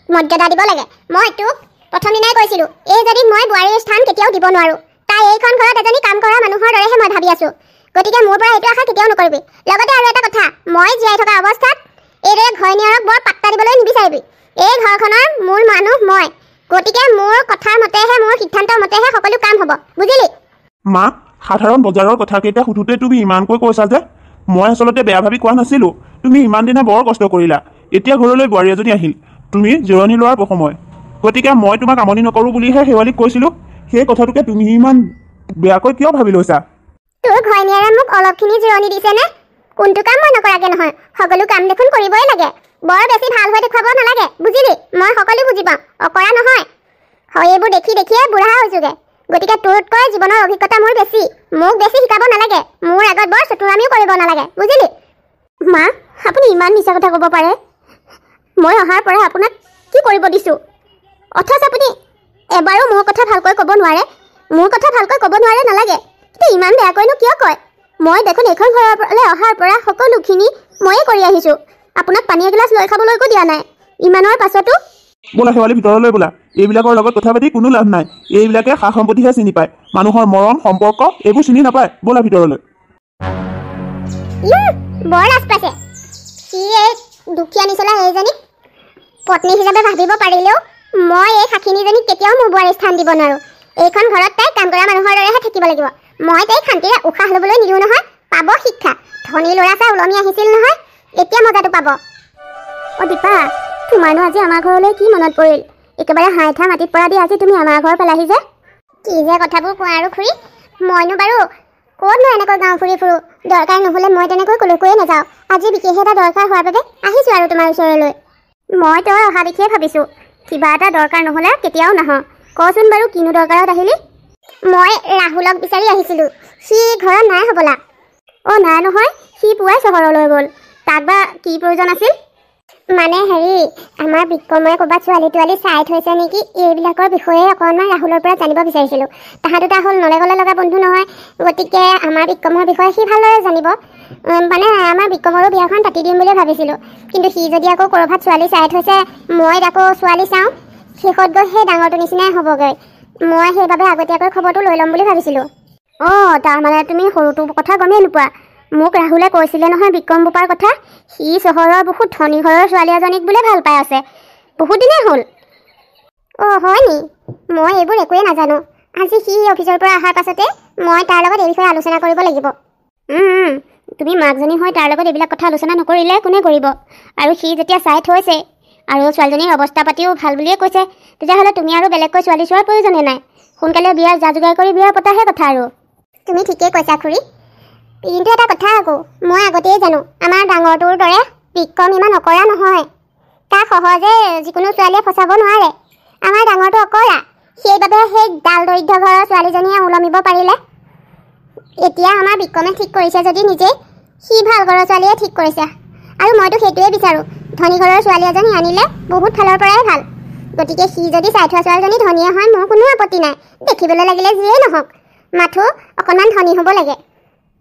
মৰ্যাদা দিব লাগে মই তোক প্ৰথম দিনাই কৈছিলোঁ এই যদি মই বোৱাৰীৰ স্থান কেতিয়াও দিব নোৱাৰোঁ তাই এইখন ঘৰত এজনী কাম কৰা মানুহৰ দৰেহে মই ভাবি আছোঁ গতিকে মোৰ পৰা এইটো আশা কেতিয়াও নকৰিবি লগতে আৰু এটা কথা মই জীয়াই থকা অৱস্থাত এইদৰে ঘৈণীয়েৰক বৰ পাত্তা দিবলৈ নিবিচাৰিবি এই ঘৰখনৰ মূল মানুহ মই গতিকে মোৰ কথাৰ মতেহে মোৰ সিদ্ধান্তৰ মতেহে সকলো কাম হ'ব বুজিলি মা সাধাৰণ বজাৰৰ কথাকেইটা সুধোতে তুমি ইমানকৈ কৈছা যে মই আচলতে বেয়া ভাবি কোৱা নাছিলোঁ তুমি ইমান দিনে বৰ কষ্ট কৰিলা এতিয়া ঘৰলৈ বোৱাৰী এজনী আহিল তুমি জিৰণি লোৱাৰ সময় গতিকে মই তোমাক আমনি নকৰোঁ বুলিহে শেৱালীক কৈছিলোঁ সেই কথাটোকে তুমি ইমান বেয়াকৈ কিয় ভাবি লৈছা তোৰ ঘৈণীয়েৰে মোক অলপখিনি জিৰণি দিছেনে কোনটো কাম মই নকৰাকে নহয় সকলো কাম দেখোন কৰিবই লাগে বৰ বেছি ভাল হৈ দেখুৱাব নালাগে বুজিলি মই সকলো বুজি পাওঁ অকৰা নহয় এইবোৰ দেখিয়ে বুঢ়া হৈছোগে গতিকে তোৰতকৈ জীৱনৰ অভিজ্ঞতা মোৰ বেছি মোক বেছি শিকাব নালাগে মোৰ আগত বৰ চতুৰামিও কৰিব নালাগে বুজিলি মা আপুনি ইমান মিছা কথা ক'ব পাৰে মই অহাৰ পৰা আপোনাক কি কৰিব দিছোঁ অথচ আপুনি এবাৰো মোৰ কথা ভালকৈ ক'ব নোৱাৰে নালাগে কিন্তু ইমান বেয়াকৈনো কিয় কয় মই দেখোন এইখন ঘৰলৈ অহাৰ পৰা সকলোখিনি ময়ে কৰি আহিছোঁ আপোনাক পানী এগিলাচ লৈ খাবলৈকো দিয়া নাই ইমানৰ পাছতো বোলা শেৱালী ভিতৰলৈ বোলা এইবিলাকৰ লগত কথা পাতি কোনো লাভ নাই এইবিলাকে সা সম্পত্তিহে চিনি পায় মানুহৰ মৰম সম্পৰ্ক এইবোৰ চিনি নাপায় বোলা ভিতৰলৈ বৰ লাজ পাইছে সি এই দুখীয়া নিচলা এইজনীক পত্নী হিচাপে ভাবিব পাৰিলেও মই এই সাক্ষীনিজনীক কেতিয়াও মোৰ বোৱাৰীৰ স্থান দিব নোৱাৰোঁ। এইখন ঘৰত তাই কাম কৰা মানুহৰ দৰেহে থাকিব লাগিব। মই তাইক শান্তিৰে উশাহ ল'বলৈ নিদিওঁ নহয়। পাব শিক্ষা। ধনী ল'ৰা চাই ওলমি আহিছিল নহয়, এতিয়া মজাটো পাব। অ' দীপা, তোমাৰনো আজি আমাৰ ঘৰলৈ কি মনত পৰিল? একেবাৰে হাঁইঠা মাটিত পৰা দি আজি তুমি আমাৰ ঘৰ পেলাহি যে। কি যে কথাবোৰ কোৱা আৰু খুৰী, মইনো বাৰু ক'তনো এনেকৈ গাঁও ফুৰি ফুৰোঁ। দৰকাৰ নহ'লে মই তেনেকৈ কলৈকৈয়ে নাযাওঁ। আজি বিশেষ এটা দৰকাৰ হোৱাৰ বাবে আহিছোঁ আৰু তোমাৰ ওচৰলৈ। মই তই অহা দেখিয়ে ভাবিছোঁ, কিবা এটা দৰকাৰ নহ'লে কেতিয়াও নাহওঁ। কচোন বাৰু কিনো দৰকাৰত আহিলি? মই ৰাহুলক বিচাৰি আহিছিলোঁ। সি ঘৰত নাই হ'বলা। অ' নাই নহয়, সি পুৱাই চহৰলৈ গ'ল। তাক বা কি প্ৰয়োজন আছিল? মানে হেৰি, আমাৰ বিক্ৰমে ক'ৰবাত ছোৱালী তোৱালী চাই থৈছে নেকি, এইবিলাকৰ বিষয়ে অকণমান ৰাহুলৰ পৰা জানিব বিচাৰিছিলোঁ। তাহাঁ দুটা হ'ল নলে গ'লে লগা বন্ধু নহয়, গতিকে আমাৰ বিক্ৰমৰ বিষয়ে সি ভালদৰে জানিব। মানে আমাৰ বিক্ৰমৰো বিয়াখন পাতি দিম বুলি ভাবিছিলোঁ। কিন্তু সি যদি আকৌ ক'ৰবাত ছোৱালী চাই থৈছে, মই আকৌ ছোৱালী চাওঁ, শেষত গৈ সেই ডাঙৰটো নিচিনাই হ'বগৈ। মই সেইবাবে আগতীয়াকৈ খবৰটো লৈ ল'ম বুলি ভাবিছিলোঁ। অঁ, তাৰমানে তুমি সৰুটোৰ কথা গমেই নোপোৱা। মোক ৰাহুলে কৈছিলে নহয় বিক্ৰম বোপাৰ কথা। সি চহৰৰ বহুত ধনী ঘৰৰ ছোৱালী এজনীক বোলে ভাল পাই আছে, বহুত দিনেই হ'ল। অঁ হয় নি? মই এইবোৰ একোৱেই নাজানো। আজি সি অফিচৰ পৰা অহাৰ পাছতে মই তাৰ লগত এই বিষয়ে আলোচনা কৰিব লাগিব। তুমি মাকজনী হৈ তাৰ লগত এইবিলাক কথা আলোচনা নকৰিলে কোনে কৰিব? আৰু সি যেতিয়া চাই থৈছে আৰু ছোৱালীজনীৰ অৱস্থা পাতিও ভাল বুলিয়ে কৈছে, তেতিয়াহ'লে তুমি আৰু বেলেগকৈ ছোৱালী চোৱাৰ প্ৰয়োজনেই নাই। সোনকালে বিয়াৰ যা যোগাৰ কৰি বিয়া পতাহে কথা আৰু। তুমি ঠিকেই কৈছা খুৰী। কিন্তু এটা কথা আকৌ, মই আগতেই জানো আমাৰ ডাঙৰটোৰ দৰে বিক্ৰম ইমান অকৰা নহয়। তাক সহজে যিকোনো ছোৱালীয়ে ফচাব নোৱাৰে। আমাৰ ডাঙৰটো অকৰা, সেইবাবে সেই ডাল দৰিদ্ৰ ঘৰৰ ছোৱালীজনীয়ে ওলমিব পাৰিলে। এতিয়া আমাৰ বিক্ৰমে ঠিক কৰিছে যদি নিজেই, সি ভাল ঘৰৰ ছোৱালীয়ে ঠিক কৰিছে। আৰু মইতো সেইটোৱে বিচাৰোঁ, ধনী ঘৰৰ ছোৱালী এজনী আনিলে বহুত ফালৰ পৰাই ভাল। গতিকে সি যদি চাই থোৱা ছোৱালীজনী ধনীয়ে হয়, মোৰ কোনো আপত্তি নাই। দেখিবলৈ লাগিলে যিয়েই নহওক, মাথো অকণমান ধনী হ'ব লাগে।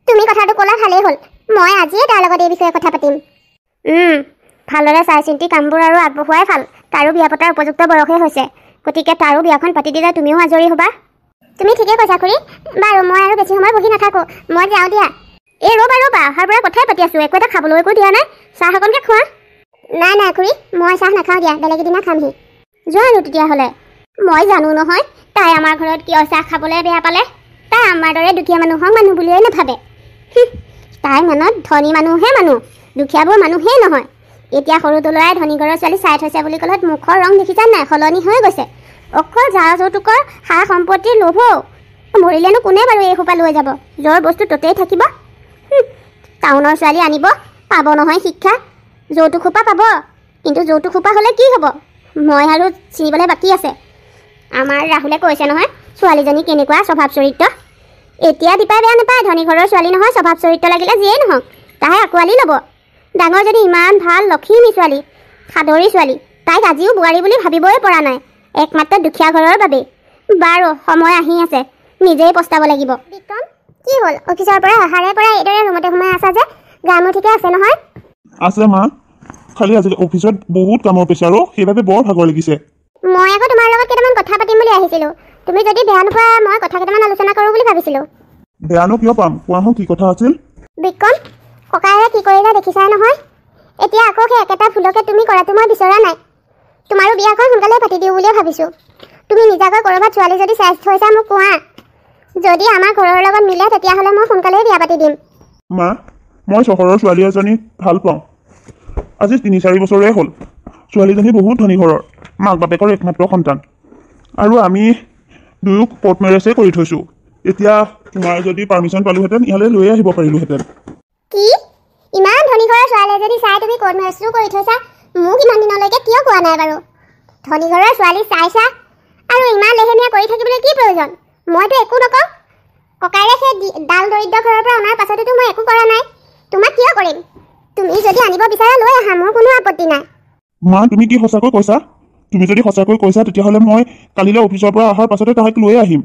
তুমি কথাটো ক'লা ভালেই হ'ল। মই আজিয়ে তাৰ লগত এই বিষয়ে কথা পাতিম। ভালদৰে চাই চিন্তি কামবোৰ আৰু আগবঢ়োৱাই ভাল। তাৰো বিয়া পতাৰ উপযুক্ত বয়সেই হৈছে, গতিকে তাৰো বিয়াখন পাতি দিলে তুমিও আজৰি হ'বা। তুমি ঠিকেই কৈছা খুৰী। বাৰু মই আৰু বেছি সময় বহি নাথাকোঁ, মই যাওঁ দিয়া। এই ৰ'বা অহাৰ পৰা কথাই পাতি আছোঁ, একো এটা খাবলৈ একো দিয়া নাই। চাহ অকণকৈ খোৱা। নাই খুৰী, মই চাহ নাখাওঁ দিয়া, বেলেগ এদিনা খামহি। যোৱা আৰু তেতিয়াহ'লে। মই জানো নহয় তাই আমাৰ ঘৰত কিয় চাহ খাবলৈ বেয়া পালে। তাই আমাৰ দৰে দুখীয়া মানুহক মানুহ বুলিয়েই নাভাবে। তাই মনত ধনী মানুহে মানুহ, দুখীয়াবোৰ মানুহেই নহয়। এতিয়া সৰুটো ল'ৰাই ধনী ঘৰৰ ছোৱালী চাই থৈছে বুলি ক'লত মুখৰ ৰং দেখিছা নাই, সলনি হৈ গৈছে। অকল যা যৌতুকৰ সা সম্পত্তিৰ লোভও। মৰিলেনো কোনে বাৰু এই সোপা লৈ যাব? য'ৰ বস্তু ততেই থাকিব। টাউনৰ ছোৱালী আনিব, পাব নহয় শিক্ষা, যৌতুক সোপা পাব। কিন্তু যৌতুক সোপা হ'লে কি হ'ব? মই আৰু চিনিবলৈ বাকী আছে। আমাৰ ৰাহুলে কৈছে নহয় ছোৱালীজনী কেনেকুৱা স্বভাৱ চৰিত্ৰ। এতিয়া দীপাই বেয়া নাপায়, ধনী ঘৰৰ ছোৱালী নহয়, স্বভাৱ চৰিত্ৰ লাগিলে যিয়েই নহওক তাহে আঁকোৱালি ল'ব। ডাঙৰজনী ইমান ভাল লক্ষীমী ছোৱালী, সাদৰী ছোৱালী, তাইক আজিও বোৱাৰী বুলি ভাবিবই পৰা নাই, একমাত্ৰ দুখীয়া ঘৰৰ বাবেই। বাৰু সময় আহি আছে, নিজেই পস্তাব লাগিব। বিক্ৰম, কি হ'ল? অফিচৰ পৰা অহাৰে পৰা এইদৰে ৰুমতে সোমাই আছা যে? গা মোৰ ঠিকে আছে নহয়? আছে মা, খালি আজি অফিচত বহুত কামৰ প্ৰেছাৰ, সেইবাবে বৰ ভাগৰ লাগিছে। মই আকৌ তোমাৰ লগত কেইটামান কথা পাতিম বুলি আহিছিলোঁ। তুমি যদি বেয়া নোপোৱা, মই কথা কেইটামান আলোচনা কৰোঁ বুলি ভাবিছিলোঁ। বেয়ানো কিয় পাম, কোৱাচোন কি কথা আছিল? বিক্ৰম, ককায়ে কি কৰিলে দেখিছাই নহয়। এতিয়া আকৌ সেই একেটা ভুলকে তুমি কৰাটো মই বিচৰা নাই। তোমাৰো বিয়াখন সোনকালে পাতি দিওঁ বুলিয়ে ভাবিছোঁ। তুমি নিজাকৈ ক'ৰবাত ছোৱালী যদি চাই থৈছা মোক কোৱা। যদি আমাৰ ঘৰৰ লগত মিলে তেতিয়াহ'লে মই সোনকালেই বিয়া পাতি দিম। মা, মই চহৰৰ ছোৱালী এজনী ভাল পাওঁ। আজি ৩-৪ বছৰে হ'ল। ছোৱালীজনী বহুত ধনী ঘৰৰ, মাক বাপেকৰ একমাত্ৰ সন্তান। আৰু আমি দুয়ো কোৰ্ট মেৰেজেই কৰি থৈছোঁ। এতিয়া তোমাৰ যদি পাৰ্মিশ্যন পালোহেঁতেন, ইয়ালৈ লৈ আহিব পাৰিলোহেঁতেন। কি? ইমান ধনী ঘৰৰ ছোৱালী যদি চাই তুমি কোৰ্ট মেৰেজটো কৰি থৈছা, মোক ইমান দিনলৈকে কিয় কোৱা নাই বাৰু? ধনী ঘৰৰ ছোৱালী চাইছা আৰু ইমান লেহেমীয়া কৰি থাকিবলৈ কি প্ৰয়োজন? মইতো একো নকওঁ। ককাইৰে সেই ডাল দৰিদ্ৰ ঘৰৰ পৰা অনাৰ পাছতো মই একো কৰা নাই। তোমাক কিয় কৰিম? তুমি যদি আনিব বিচাৰা লৈ আহা, মোৰ কোনো আপত্তি নাই। মা, তুমি কি সঁচাকৈ কৈছা? তুমি যদি সঁচাকৈ কৈছা তেতিয়াহ'লে মই কালিলৈ অফিচৰ পৰা অহাৰ পাছতে তাইক লৈ আহিম।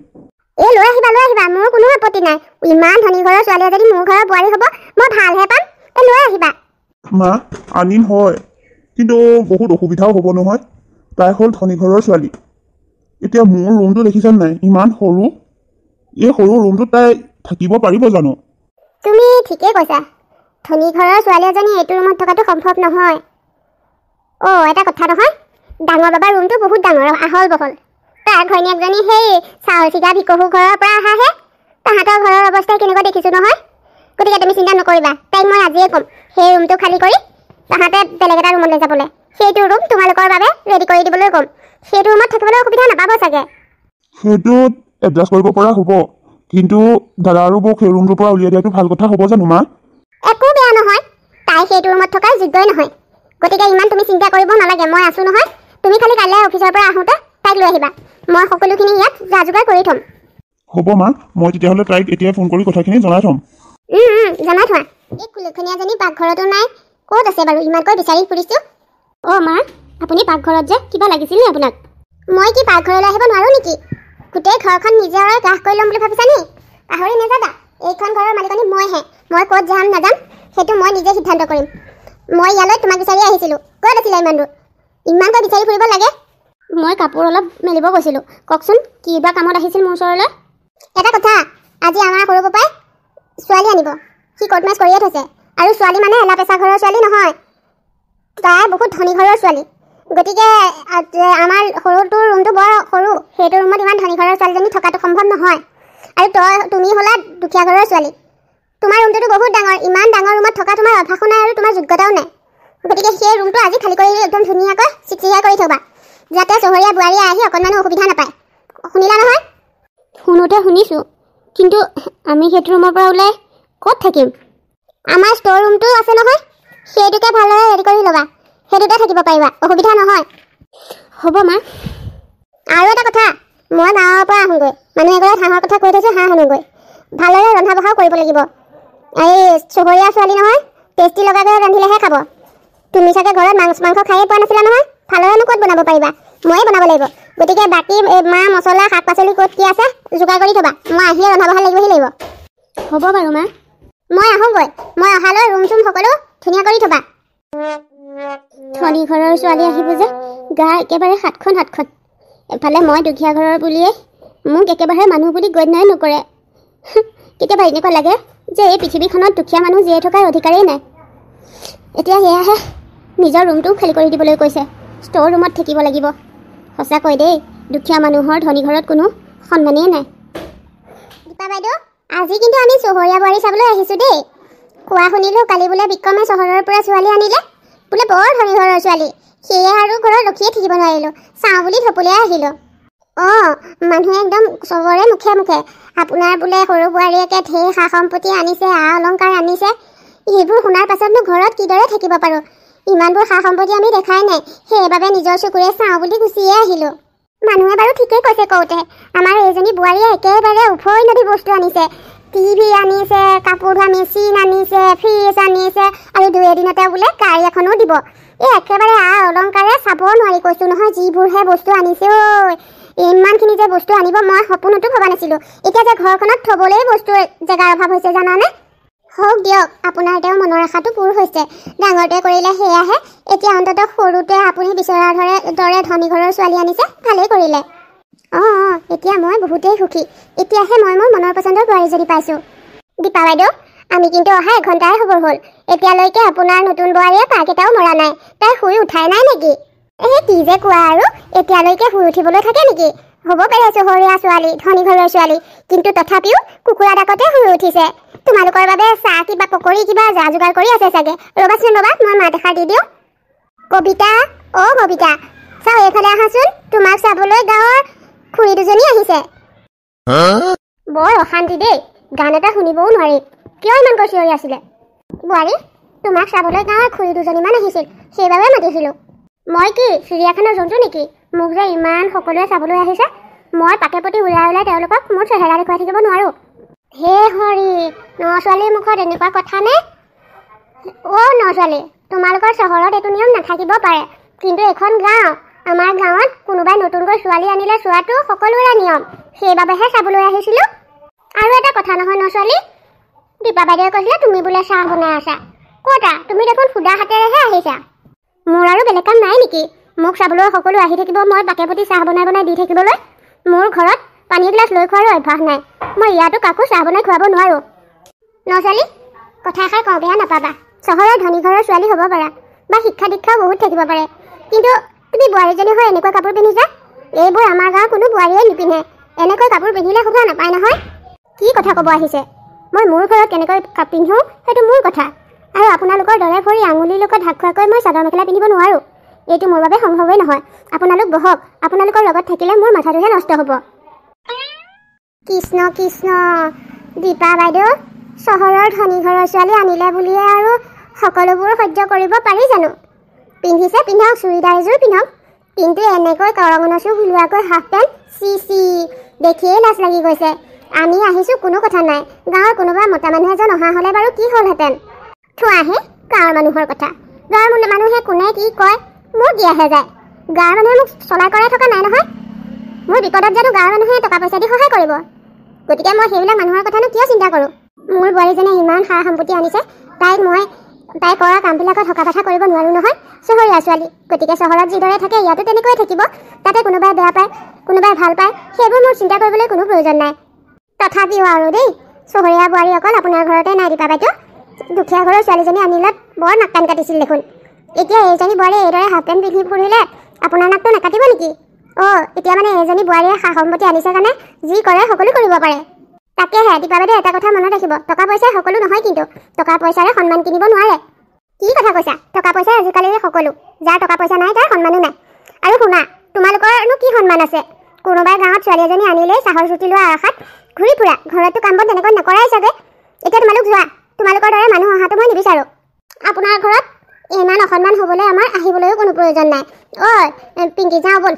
এই লৈ আহিবা, মোৰ কোনো আপত্তি নাই। ইমান ধনী ঘৰৰ ছোৱালী যদি মোৰ ঘৰৰ বোৱাৰী হ'ব, মই ভালহে পাম। এই লৈ আহিবা। মা, আনিম হয়, কিন্তু বহুত অসুবিধাও হ'ব নহয়। তাই হ'ল ধনী ঘৰৰ ছোৱালী। এতিয়া মোৰ ৰুমটো দেখিছা নাই, ইমান সৰু। এই সৰু ৰুমটোত তাই থাকিব পাৰিব জানো? তুমি ঠিকেই কৈছা। ধনী ঘৰৰ ছোৱালী এজনী এইটো ৰুমত থকাটো সম্ভৱ নহয়। এটা কথা নহয়, ডাঙৰ বাবাৰ ৰুমটো বহুত ডাঙৰ আহল বহল তাৰ ঘৈণীয়েকজনী সেই চাউল চিগা ভিকহু ঘৰৰ পৰা আহাহে তাহাঁতৰ ঘৰৰ অৱস্থা কেনেকুৱা দেখিছোঁ নহয় গতিকে তুমি চিন্তা নকৰিবা তাইক মই আজিয়ে ক'ম সেই ৰুমটো খালী কৰি তাহাঁতে বেলেগ এটা ৰুমলৈ যাবলৈ সেইটো ৰুম তোমালোকৰ বাবে ৰেডি কৰি দিবলৈ ক'ম সেইটো ৰুমত থাকিবলৈ অসুবিধা নাপাব চাগে সেইটোত এডজাষ্ট কৰিব পৰা হ'ব কিন্তু দাদা আৰু বৌক সেই ৰুমটোৰ পৰা উলিয়াই দিয়াটো ভাল কথা হ'ব জানো মা একো বেয়া নহয় তাই সেইটো ৰুমত থকাৰ যোগ্যই নহয় গতিকে ইমান তুমি চিন্তা কৰিব নালাগে মই আছোঁ নহয় তুমি খালি কাইলৈ অফিচৰ পৰা আহোঁতে তাইক লৈ আহিবা মই সকলোখিনি ইয়াত যা যোগাৰ কৰি থ'ম হ'ব মা মই তেতিয়াহ'লে তাইক এতিয়াই ফোন কৰি কথাখিনি জনাই থ'ম জনাই থোৱা এই কুলক্ষণীয়াজনী পাকঘৰতো নাই ক'ত আছে বাৰু ইমানকৈ বিচাৰি ফুৰিছোঁ অ' মা আপুনি পাকঘৰত যে কিবা লাগিছিল নি আপোনাক মই কি পাকঘৰলৈ আহিব নোৱাৰোঁ নেকি গোটেই ঘৰখন নিজে গ্ৰাস কৰি ল'ম বুলি ভাবিছা নি পাহৰি নাযাবা এইখন ঘৰৰ মালিকনী মইহে মই ক'ত যাম নাযাম সেইটো মই নিজে সিদ্ধান্ত কৰিম মই ইয়ালৈ তোমাক বিচাৰি আহিছিলোঁ ক'ত আছিলা ইমানকৈ বিচাৰি ফুৰিব লাগে মই কাপোৰ অলপ মেলিব গৈছিলোঁ কওকচোন কি বা কামত আহিছিল মোৰ ওচৰলৈ এটা কথা আজি আমাৰ সৰু পাপাই ছোৱালী আনিব সি কোৰ্ট মেচ কৰিয়ে থৈছে আৰু ছোৱালী মানে এলা পেচা ঘৰৰ ছোৱালী নহয় তাই বহুত ধনী ঘৰৰ ছোৱালী গতিকে আমাৰ সৰুটোৰ ৰুমটো বৰ সৰু সেইটো ৰুমত ইমান ধনী ঘৰৰ ছোৱালীজনী থকাটো সম্ভৱ নহয় আৰু তুমি হ'লা দুখীয়া ঘৰৰ ছোৱালী তোমাৰ ৰুমটোতো বহুত ডাঙৰ ইমান ডাঙৰ ৰুমত থকা তোমাৰ অভ্যাসো নাই আৰু তোমাৰ যোগ্যতাও নাই গতিকে সেই ৰুমটো আজি খালী কৰি একদম ধুনীয়াকৈ চিকচিকীয়া কৰি থ'বা যাতে চহৰীয়া বোৱাৰীয়ে আহি অকণমানো অসুবিধা নাপায় শুনিলা নহয় শুনোতে শুনিছোঁ কিন্তু আমি সেইটো ৰুমৰ পৰা ওলাই ক'ত থাকিম আমাৰ ষ্ট'ৰ ৰুমটো আছে নহয় সেইটোকে ভালদৰে ৰেডি কৰি ল'বা সেইটোতে থাকিব পাৰিবা অসুবিধা নহয় হ'ব মা আৰু এটা কথা মই গাঁৱৰ পৰা আহোঁগৈ মানুহ এগৰাকী হাঁহৰ কথা কৈ থৈছোঁ হাঁহ আনোগৈ ভালদৰে ৰন্ধা বঢ়াও কৰিব লাগিব এই চহৰীয়া ছোৱালী নহয় টেষ্টি লগাকৈ ৰান্ধিলেহে খাব তুমি চাগে ঘৰত মাংস খায়ে পোৱা নাছিলা নহয় ভালদৰেনো ক'ত বনাব পাৰিবা ময়ে বনাব লাগিব গতিকে বাকী মা মছলা শাক পাচলি ক'ত কি আছে যোগাৰ কৰি থ'বা মই আহিয়ে ৰন্ধা বঢ়া লাগিব হ'ব বাৰু মা মই আহোঁগৈ মই অহালৈ ৰুম চুম সকলো ধুনীয়া কৰি থ'বা ধনী ঘৰৰ ছোৱালী আহিব যে গা একেবাৰে হাতখন এফালে মই দুখীয়া ঘৰৰ বুলিয়ে মোক একেবাৰে মানুহ বুলি গণ্যই নকৰে কেতিয়াবা এনেকুৱা লাগে যে এই পৃথিৱীখনত দুখীয়া মানুহ জীয়াই থকাৰ অধিকাৰেই নাই এতিয়া সেয়াহে নিজৰ ৰুমটোও খালী কৰি দিবলৈ কৈছে ষ্ট'ৰ ৰুমত থাকিব লাগিব সঁচাকৈ দেই দুখীয়া মানুহৰ ধনী ঘৰত কোনো সন্মানেই নাই দীপা বাইদেউ আজি কিন্তু আমি চহৰীয়া বোৱাৰী চাবলৈ আহিছোঁ দেই কোৱা শুনিলোঁ কালি বোলে বিক্ৰমে চহৰৰ পৰা ছোৱালী আনিলে বোলে বৰ ধনী ঘৰৰ ছোৱালী সেয়ে আৰু ঘৰত ৰখিয়ে থাকিব নোৱাৰিলোঁ চাওঁ বুলি থপলিয়াই আহিলোঁ অঁ মানুহে একদম চবৰে মুখে মুখে আপোনাৰ বোলে সৰু বোৱাৰীয়েকে ঢেৰ সা সম্পত্তি আনিছে আ অলংকাৰ আনিছে এইবোৰ শুনাৰ পাছতনো ঘৰত কিদৰে থাকিব পাৰোঁ ইমানবোৰ সা সম্পত্তি আমি দেখাই নাই সেইবাবে নিজৰ চকুৰে চাওঁ বুলি গুচিয়ে আহিলোঁ মানুহে বাৰু ঠিকেই কৈছে কওঁতে আমাৰ এইজনী বোৱাৰীয়ে একেবাৰে উভৈ নদী বস্তু আনিছে টিভি আনিছে কাপোৰ ধোৱা মেচিন আনিছে ফ্ৰিজ আনিছে আৰু 2 এদিনতে বোলে গাড়ী এখনো দিব এই একেবাৰে আ অলংকাৰে চাব নোৱাৰি কৈছোঁ নহয় যিবোৰহে বস্তু আনিছে ঐ ইমানখিনি যে বস্তু আনিব মই সপোনতো ভবা নাছিলোঁ এতিয়া যে ঘৰখনত থ'বলৈ বস্তুৰ জেগাৰ অভাৱ হৈছে জানানে হওক দিয়ক আপোনাৰ তেওঁ মনৰ আশাটো পূৰ হৈছে ডাঙৰটোৱে কৰিলে সেয়াহে এতিয়া অন্ততঃ সৰুটোৱে আপুনি বিচৰাৰ দৰে ধনী ঘৰৰ ছোৱালী আনিছে ভালেই কৰিলে অঁ এতিয়া মই বহুতেই সুখী এতিয়াহে মই মোৰ মনৰ পচন্দৰ বোৱাৰীজনী পাইছোঁ দীপা বাইদেউ আমি কিন্তু অহা এঘণ্টাই খবৰ হ'ল এতিয়ালৈকে আপোনাৰ নতুন বোৱাৰীয়ে পাক এটাও মৰা নাই তাই শুই উঠাই নাই নেকি কি যে কোৱা আৰু এতিয়ালৈকে শুই উঠিবলৈ থাকে নেকি হ'ব পাৰে চহৰীয়া ছোৱালী ধনী ঘৰৰ ছোৱালী কিন্তু তথাপিও কুকুৰা ডাকতে শুই উঠিছে তোমালোকৰ বাবে চাহ কিবা পকৰি কিবা যা যোগাৰ কৰি আছে চাগে ৰ'বাচোন ৰ'বা মই মাত এষাৰ দি দিওঁ কবিতা অ' কবিতা চাওঁ এইফালে আহাচোন তোমাক চাবলৈ গাঁৱৰ খুৰী দুজনী আহিছে বৰ অশান্তি দেই গান এটা শুনিবও নোৱাৰি কিয় ইমানকৈ চিঞৰি আছিলে বোৱাৰী তোমাক চাবলৈ গাঁৱৰ খুৰী দুজনীমান আহিছিল সেইবাবে মাতিছিলোঁ মই কি চিৰিয়াখানাৰ জন্তু নেকি মোক যে ইমান সকলোৱে চাবলৈ আহিছে মই পাকে পতি ওলাই তেওঁলোকক মোৰ চেহেৰা দেখুৱাই থাকিব নোৱাৰোঁ হে হৰি ন-ছোৱালীৰ মুখত এনেকুৱা কথা নে অ' ন-ছোৱালী তোমালোকৰ চহৰত এইটো নিয়ম নাথাকিব পাৰে কিন্তু এখন গাঁও আমাৰ গাঁৱত কোনোবাই নতুনকৈ ছোৱালী আনিলে চোৱাটো সকলোৰে নিয়ম সেইবাবেহে চাবলৈ আহিছিলোঁ আৰু এটা কথা নহয় ন-ছোৱালী দীপা বাইদেৱে কৈছিলে তুমি বোলে চাহ বনাই আছা ক'তা তুমি দেখোন সুদা হাতেৰেহে আহিছা মোৰ আৰু বেলেগ কাম নাই নেকি মোক চাবলৈ সকলো আহি থাকিব মই পাকে পতি চাহ বনাই দি থাকিবলৈ মোৰ ঘৰত পানী এগিলাচ লৈ খোৱাৰো অভ্যাস নাই মই ইয়াতো কাকো চাহ বনাই খুৱাব নোৱাৰোঁ ন-ছোৱালী কথা এষাৰ কওঁ বেয়া নাপাবা চহৰৰ ধনী ঘৰৰ ছোৱালী হ'ব পাৰা বা শিক্ষা দীক্ষাও বহুত থাকিব পাৰে কিন্তু তুমি বোৱাৰীজনী হৈ এনেকুৱা কাপোৰ পিন্ধিছা? এইবোৰ আমাৰ গাঁৱৰ কোনো বোৱাৰীয়ে নিপিন্ধে। এনেকৈ কাপোৰ পিন্ধিলে শোভা নাপায় নহয়। কি কথা ক'ব আহিছে? মই মোৰ ঘৰত কেনেকৈ পিন্ধোঁ সেইটো মোৰ কথা। আৰু আপোনালোকৰ দৰে ভৰি আঙুলিৰ লগত ঢাক খোৱাকৈ মই চাদৰ মেখেলা পিন্ধিব নোৱাৰোঁ। এইটো মোৰ বাবে সম্ভৱেই নহয়। আপোনালোক বহক, আপোনালোকৰ লগত থাকিলে মোৰ মাথাটোহে নষ্ট হ'ব। কৃষ্ণ কৃষ্ণ, দীপা বাইদেউ, চহৰৰ ধনী ঘৰৰ ছোৱালী আনিলে বুলিয়ে আৰু সকলোবোৰ সহ্য কৰিব পাৰি জানো? পিন্ধিছে পিন্ধক, চুৰিদাৰ এযোৰ পিন্ধক, কিন্তু এনেকৈ কৰঙনচু ওলোৱাকৈ হাফ পেণ্ট, চি চি, দেখিয়েই লাজ লাগি গৈছে। আমি আহিছোঁ কোনো কথা নাই, গাঁৱৰ কোনোবা মতা মানুহ এজন অহা হ'লে বাৰু কি হ'লহেঁতেন। থোৱাহে গাঁৱৰ মানুহৰ কথা। গাঁৱৰ মানুহে কোনে কি কয় মোৰ দিয়াহে যায়। গাঁৱৰ মানুহে মোক চলাই কৰাই থকা নাই নহয়। মোৰ বিপদত জানো গাঁৱৰ মানুহে টকা পইচা দি সহায় কৰিব? গতিকে মই সেইবিলাক মানুহৰ কথানো কিয় চিন্তা কৰোঁ? মোৰ বোৱাৰীজনে ইমান সা সম্পত্তি আনিছে, তাই কৰা কামবিলাকত হকা কথা কৰিব নোৱাৰোঁ নহয়। চহৰীয়া ছোৱালী, গতিকে চহৰত যিদৰে থাকে ইয়াতো তেনেকৈয়ে থাকিব। তাতে কোনোবাই বেয়া পায়, কোনোবাই ভাল পায়, সেইবোৰ মোৰ চিন্তা কৰিবলৈ কোনো প্ৰয়োজন নাই। তথাপিও আৰু দেই, চহৰীয়া বোৱাৰী অকল আপোনাৰ ঘৰতে নাই দীপা বাইদেউ। দুখীয়া ঘৰৰ ছোৱালীজনী আনিলত বৰ নাক কান কাটিছিল দেখোন। এতিয়া এইজনী বোৱাৰীয়ে এইদৰে হাফ পেণ্ট পিন্ধি ফুৰিলে আপোনাৰ নাকটো নাকাটিব নেকি? এতিয়া মানে এইজনী বোৱাৰীয়ে সা সম্পত্তি আনিছে কাৰণে যি কৰে সকলো কৰিব পাৰে। তাকেহে দীপা বাইদেউ, এটা কথা মনত ৰাখিব, টকা পইচাই সকলো নহয়, কিন্তু টকা পইচাৰে সন্মান কিনিব নোৱাৰে। কি কথা কৈছা? টকা পইচাই আজিকালিৰে সকলো। যাৰ টকা পইচা নাই তাৰ সন্মানো নাই। আৰু শুনা, তোমালোকৰনো কি সন্মান আছে? কোনোবাই গাঁৱত ছোৱালী এজনী আনিলেই চাহৰ চুটি লোৱা আশাত ঘূৰি ফুৰা। ঘৰততো কাম বন তেনেকৈ নকৰাই চাগে। এতিয়া তোমালোক যোৱা, তোমালোকৰ দৰে মানুহ অহাটো মই নিবিচাৰোঁ। আপোনাৰ ঘৰত ইমান অসন্মান হ'বলৈ আমাৰ আহিবলৈও কোনো প্ৰয়োজন নাই। পিংকি, যাওঁ ব'ল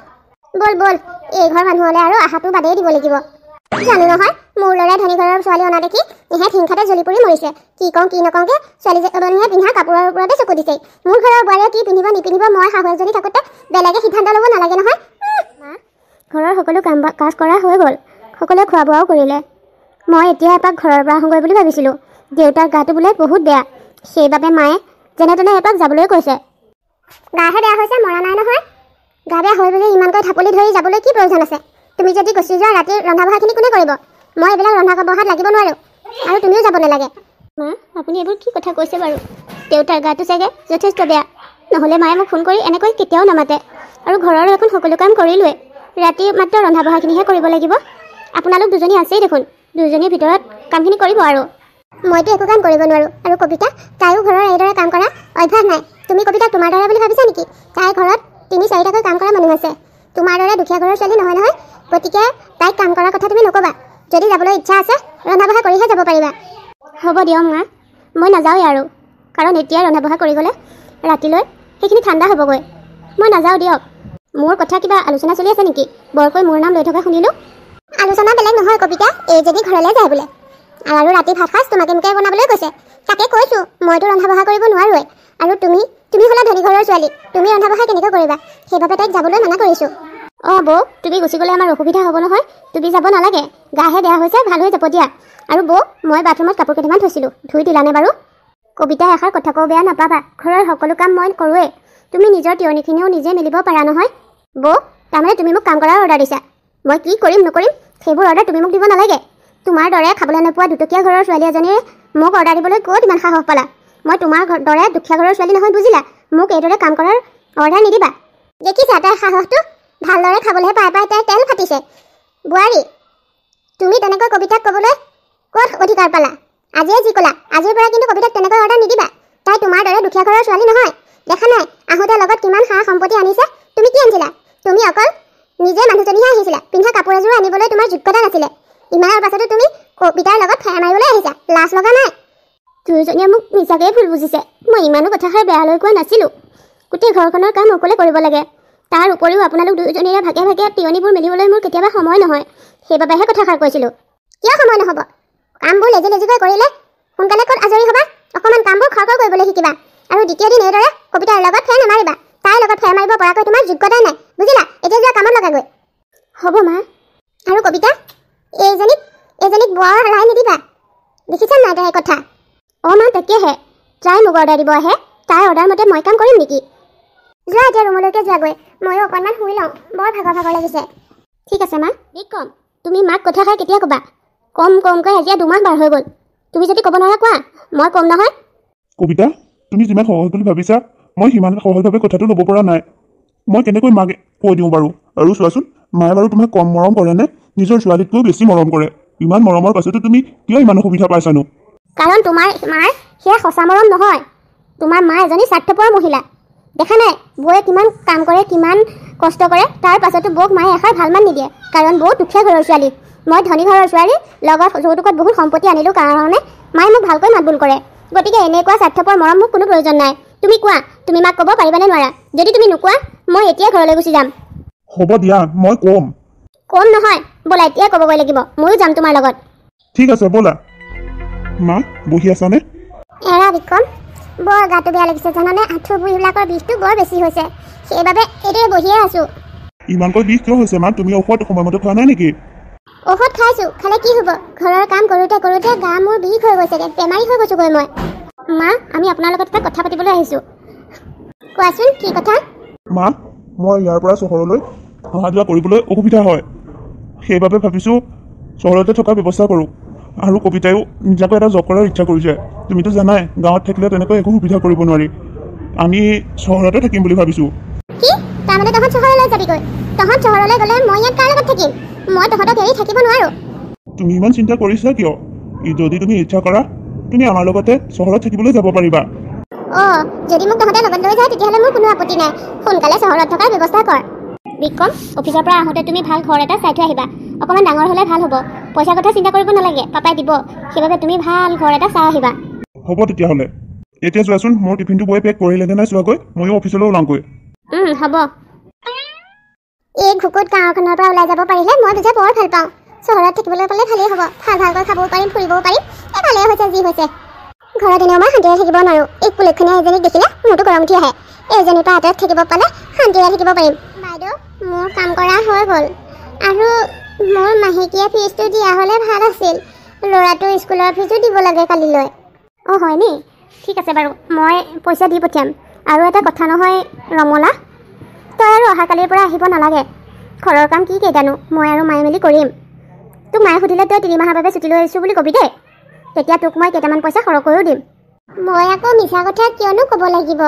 ব'ল ব'ল। এই ঘৰ মানুহ হ'লে আৰু আশাটো বাদেই দিব লাগিব। জানো নহয়, মোৰ ল'ৰাই ধনী ঘৰৰ ছোৱালী অনা দেখি ইহঁত হিংসাতে জ্বলি পৰি মৰিছে। কি কওঁ কি নকওঁকে ছোৱালীজনীয়ে পিন্ধা কাপোৰৰ ওপৰতে চকু দিছে। মোৰ ঘৰৰ বোৱাৰীয়ে কি পিন্ধিব নিপিন্ধিব মই শাহুৱেকজনী থাকোঁতে বেলেগে সিদ্ধান্ত ল'ব নালাগে নহয়। ঘৰৰ সকলো কাম কাজ কৰা হৈ গ'ল, সকলোৱে খোৱা বোৱাও কৰিলে। মই এতিয়া এপাক ঘৰৰ পৰা আহোঁগৈ বুলি ভাবিছিলোঁ। দেউতাৰ গাটো বোলে বহুত বেয়া, সেইবাবে মায়ে যেনে তেনে এপাক যাবলৈ কৈছে। গাহে বেয়া হৈছে, মৰা নাই নহয়। গা বেয়া হৈ বুলি ইমানকৈ থাপলি ধৰি যাবলৈ কি প্ৰয়োজন আছে? তুমি যদি গুচি যোৱা, ৰাতিৰ ৰন্ধা বঢ়াখিনি কোনে কৰিব? মই এইবিলাক ৰন্ধা বঢ়াত লাগিব নোৱাৰোঁ, আৰু তুমিও যাব নালাগে। মা, আপুনি এইবোৰ কি কথা কৈছে বাৰু? দেউতাৰ গাটো চাগে যথেষ্ট বেয়া, নহ'লে মায়ে মোক ফোন কৰি এনেকৈ কেতিয়াও নামাতে। আৰু ঘৰৰ এখন সকলো কাম কৰিলোৱে, ৰাতি মাত্ৰ ৰন্ধা বঢ়াখিনিহে কৰিব লাগিব। আপোনালোক দুজনী আছেই দেখোন, দুজনীৰ ভিতৰত কামখিনি কৰিব। আৰু মইতো একো কাম কৰিব নোৱাৰোঁ। আৰু কবিতা, তাইও ঘৰৰ এইদৰে কাম কৰা অভ্যাস নাই। তুমি কবিতাক তোমাৰ দৰে বুলি ভাবিছা নেকি? তাইৰ ঘৰত ৩-৪টাকৈ কাম কৰা মানুহ আছে। তোমাৰ দৰে দুখীয়া ঘৰৰ ছোৱালী নহয় নহয়। গতিকে তাইক কাম কৰাৰ কথা তুমি নক'বা। যদি যাবলৈ ইচ্ছা আছে, ৰন্ধা বঢ়া কৰিহে যাব পাৰিবা। হ'ব দিয়ক মা, মই নাযাওঁৱেই আৰু, কাৰণ এতিয়া ৰন্ধা বঢ়া কৰি গ'লে ৰাতিলৈ সেইখিনি ঠাণ্ডা হ'বগৈ। মই নাযাওঁ দিয়ক। মোৰ কথা কিবা আলোচনা চলি আছে নেকি? বৰকৈ মোৰ নাম লৈ থকা শুনিলোঁ। আলোচনা বেলেগ নহয় কবিতা, এই যদি ঘৰলৈ যায় বোলে, আৰু ৰাতি ভাত সাজ তোমাকে মোকে বনাবলৈ কৈছে। তাকে কৈছোঁ, মইতো ৰন্ধা বঢ়া কৰিব নোৱাৰোঁৱেই। আৰু তুমি হ'লা ধনী ঘৰৰ ছোৱালী, তুমি ৰন্ধা বঢ়া কেনেকৈ কৰিবা? সেইবাবে তাইক যাবলৈ মানা কৰিছোঁ। বৌ, তুমি গুচি গ'লে আমাৰ অসুবিধা হ'ব নহয়। তুমি যাব নালাগে, গাহে বেয়া হৈছে, ভাল হৈ যাব দিয়া। আৰু বৌ, মই বাথৰুমত কাপোৰ কেইটামান থৈছিলোঁ, ধুই দিলানে বাৰু? কবিতাই এষাৰ কথা কওঁ, বেয়া নাপাবা। ঘৰৰ সকলো কাম মই কৰোঁৱেই, তুমি নিজৰ তিয়নিখিনিও নিজে মেলিব পাৰা নহয়। বৌ, তাৰমানে তুমি মোক কাম কৰাৰ অৰ্ডাৰ দিছা। মই কি কৰিম নকৰিম সেইবোৰ অৰ্ডাৰ তুমি মোক দিব নালাগে। তোমাৰ দৰে খাবলৈ নোপোৱা দুটকীয়া ঘৰৰ ছোৱালী এজনীয়ে মোক অৰ্ডাৰ দিবলৈ ক'ত ইমান সাহস পালা? মই তোমাৰ দৰে দুখীয়া ঘৰৰ ছোৱালী নহয়, বুজিলা? মোক এইদৰে কাম কৰাৰ অৰ্ডাৰ নিদিবা। দেখিছা তাইৰ সাহসটো? ভালদৰে খাবলৈহে পাই তাইৰ তেল ফাটিছে। বোৱাৰী, তুমি তেনেকৈ কবিতাক ক'বলৈ ক'ত অধিকাৰ পালা? আজিয়ে যি ক'লা, আজিৰ পৰা কিন্তু কবিতাক তেনেকৈ অৰ্ডাৰ নিদিবা। তাই তোমাৰ দৰে দুখীয়া ঘৰৰ ছোৱালী নহয়। দেখা নাই আহোঁতে লগত কিমান সা সম্পত্তি আনিছে? তুমি কি আনিছিলা? তুমি অকল নিজে মানুহজনীহে আহিছিলা। পিন্ধা কাপোৰ এযোৰ আনিবলৈ তোমাৰ যোগ্যতা নাছিলে। ইমানৰ পাছতো তুমি কবিতাৰ লগত ফেৰ মাৰিবলৈ আহিছা। লাজ লগা নাই? দুয়োজনীয়ে মোক মিছাকৈয়ে ভুল বুজিছে। মই ইমানো কথাষাৰ বেয়ালৈ কোৱা নাছিলোঁ। গোটেই ঘৰখনৰ কাম অকলে কৰিব লাগে। তাৰ উপৰিও আপোনালোক দুয়োজনীৰে ভাগে ভাগে তিয়নিবোৰ মেলিবলৈ মোৰ কেতিয়াবা সময় নহয়, সেইবাবেহে কথাষাৰ কৈছিলোঁ। কিয় সময় নহ'ব? কামবোৰ লেজিকৈ কৰিলে সোনকালে ক'ত আজৰি হ'বা? অকণমান কামবোৰ খৰকৈ কৰিবলৈ শিকিবা। আৰু দ্বিতীয় দিন এইদৰে কবিতাৰ লগত ফেৰ নামাৰিবা। তাইৰ লগত ফেৰ মাৰিব পৰাকৈ তোমাৰ যোগ্যতাই নাই, বুজিলা? এতিয়া যোৱা কামত লগাগৈ। হ'ব মা। আৰু কবিতা, এইজনীক বৰ ৰাই নিদিবা। দেখিছা নাই তাইৰ কথা? মা, তাকেহে তাই মোক অৰ্ডাৰ দিব আহে, তাইৰ অৰ্ডাৰ মতে মই কাম কৰিম নেকি? যোৱা এতিয়া ৰুমলৈকে যোৱাগৈ, ময়ো অকণমান শুই লওঁ, বৰ ভাগৰ লাগিছে। ঠিক আছে মা। কম তুমি মাক কথাষাৰ কেতিয়া ক'বা? কমকৈ এতিয়া 2 মাহ পাৰ হৈ গ'ল। তুমি যদি ক'ব নোৱাৰা কোৱা, মই ক'ম নহয়। কবিতা, তুমি যিমান সহজ বুলি ভাবিছা, মই সিমান সহজভাৱে কথাটো ল'ব পৰা নাই। মই কেনেকৈ মাক কৈ দিওঁ বাৰু? আৰু চোৱাচোন, মায়ে বাৰু তোমাক কম মৰম কৰেনে? নিজৰ ছোৱালীতকৈও বেছি মৰম কৰে। ইমান মৰমৰ পাছতো তুমি কিয় ইমান অসুবিধা পাইছানো? কাৰণ তোমাৰ মাৰ সেয়া সঁচা মৰম নহয়। তোমাৰ মা এজনী স্বাৰ্থপৰ মহিলা। দেখা নাই বৌয়ে কিমান কাম কৰে, কিমান কষ্ট কৰে, তাৰ পাছতো বৌক মায়ে এষাৰ ভাল মান নিদিয়ে। কাৰণ বৌ দুখীয়া ঘৰৰ ছোৱালী, মই ধনী ঘৰৰ ছোৱালী, লগত যৌতুকত বহুত সম্পত্তি আনিলোঁ কাৰণে মায়ে মোক ভালকৈ মাতবোল কৰে। গতিকে এনেকুৱা স্বাৰ্থপৰ মৰম মোক কোনো প্ৰয়োজন নাই। তুমি কোৱা, তুমি মাক ক'ব পাৰিবানে নোৱাৰা? যদি তুমি নোকোৱা, মই এতিয়াই ঘৰলৈ গুচি যাম। হ'ব দিয়া, মই কম নহয়, ব'লা এতিয়াই ক'বগৈ লাগিব। ময়ো যাম তোমাৰ লগত। ঠিক আছে ব'লা। মা বহি আছানে? এৰা বিক্ৰম, বৰ গাটো বেয়া লাগিছে জানানে? আঁঠু ভৰিবিলাকৰ বিষটো বৰ বেছি হৈছে, সেইবাবে এইদৰে বহিয়ে আছোঁ। ইমানকৈ বিষ কিয় হৈছে মা? তুমি ঔষধ সময়মতে খোৱা নাই নেকি? ঔষধ খাইছোঁ, খালে কি হ'ব? ঘৰৰ কাম কৰোঁতে কৰোঁতে গা মোৰ বিষ হৈ গৈছেগৈ, বেমাৰী হৈ গৈছোঁগৈ মই। মা, আমি আপোনাৰ লগত এটা কথা পাতিবলৈ আহিছোঁ। কোৱাচোন কি কথা? মা, মই ইয়াৰ পৰা চহৰলৈ অহা যোৱা কৰিবলৈ অসুবিধা হয়, সেইবাবে ভাবিছোঁ চহৰতে থকাৰ ব্যৱস্থা কৰোঁ। আৰু কবিতায়ো নিজাকৈ এটা জব কৰাৰ ইচ্ছা কৰিছে। তুমিতো জানাই গাঁৱত থাকিলে তেনেকৈ একো সুবিধা কৰিব নোৱাৰি। আমি চহৰতে থাকিম বুলি ভাবিছোঁ। কি? তাৰমানে তহঁত চহৰলৈ যাবিগৈ? তহঁত চহৰলৈ গ'লে মই ইয়াত কাৰ লগত থাকিম? মই তহঁতক এৰি থাকিব নোৱাৰোঁ। তুমি ইমান চিন্তা কৰিছা কিয়? যদি তুমি ইচ্ছা কৰা, তুমি আমাৰ লগতে চহৰত থাকিবলৈ যাব পাৰিবা। অঁ, যদি মোক তহঁতে লগত লৈ যায় তেতিয়াহ'লে মোৰ কোনো আপত্তি নাই। সোনকালে চহৰত থকাৰ ব্যৱস্থা কৰ। বিক্ৰম, অফিচৰ পৰা আহোঁতে তুমি ভাল ঘৰ এটা চাই থৈ আহিবা। অকণমান ডাঙৰ হ'লে ভাল হ'ব। পইচাৰ কথা চিন্তা কৰিব নালাগে, পাপাই দিব। সেইবাবে তুমি ভাল ঘৰ এটা চাই আহিবা। হ'ব তেতিয়াহ'লে। এতিয়া চোৱাচোন, মোৰ টিফিনটো বৌয়ে পেক কৰিলেনে নাই চোৱাকৈ, ময়ো অফিচলৈ ওলাওঁগৈ। হ'ব। এই ঘুকুত গাঁওখনৰ পৰা ওলাই যাব পাৰিলে মই বুজা বৰ ভাল পাওঁ। চহৰত থাকিবলৈ পালে ভালেই হ'ব। ভালকৈ খাবও পাৰিম, ফুৰিবও পাৰিম। ভালেই হৈছে যি হৈছে। ঘৰত এনেও মই শান্তিৰে থাকিব নোৱাৰোঁ। এই কুলক্ষণীয়া এজনীক দেখিলে মোৰতো গৰম উঠি আহে। এইজনীৰ পৰা আঁতৰত থাকিব পালে শান্তিৰে থাকিব পাৰিম। বাইদেউ, মোৰ কাম কৰা হৈ গ'ল, আৰু মোৰ মাহেকীয়া ফিজটো দিয়া হ'লে ভাল আছিল। ল'ৰাটোৰ স্কুলৰ ফিজো দিব লাগে কালিলৈ। অঁ হয় নি? ঠিক আছে বাৰু, মই পইচা দি পঠিয়াম। আৰু এটা কথা নহয় ৰমলা, তই আৰু অহাকালিৰ পৰা আহিব নালাগে। ঘৰৰ কাম কি কেইটানো, মই আৰু মায়ে মিলি কৰিম। তোক মায়ে সুধিলে তই 3 মাহৰ বাবে ছুটি লৈ আহিছোঁ বুলি কবি দেই। তেতিয়া তোক মই কেইটামান পইচা সৰহকৈও দিম। মই আকৌ মিছা কথা কিয়নো ক'ব লাগিব?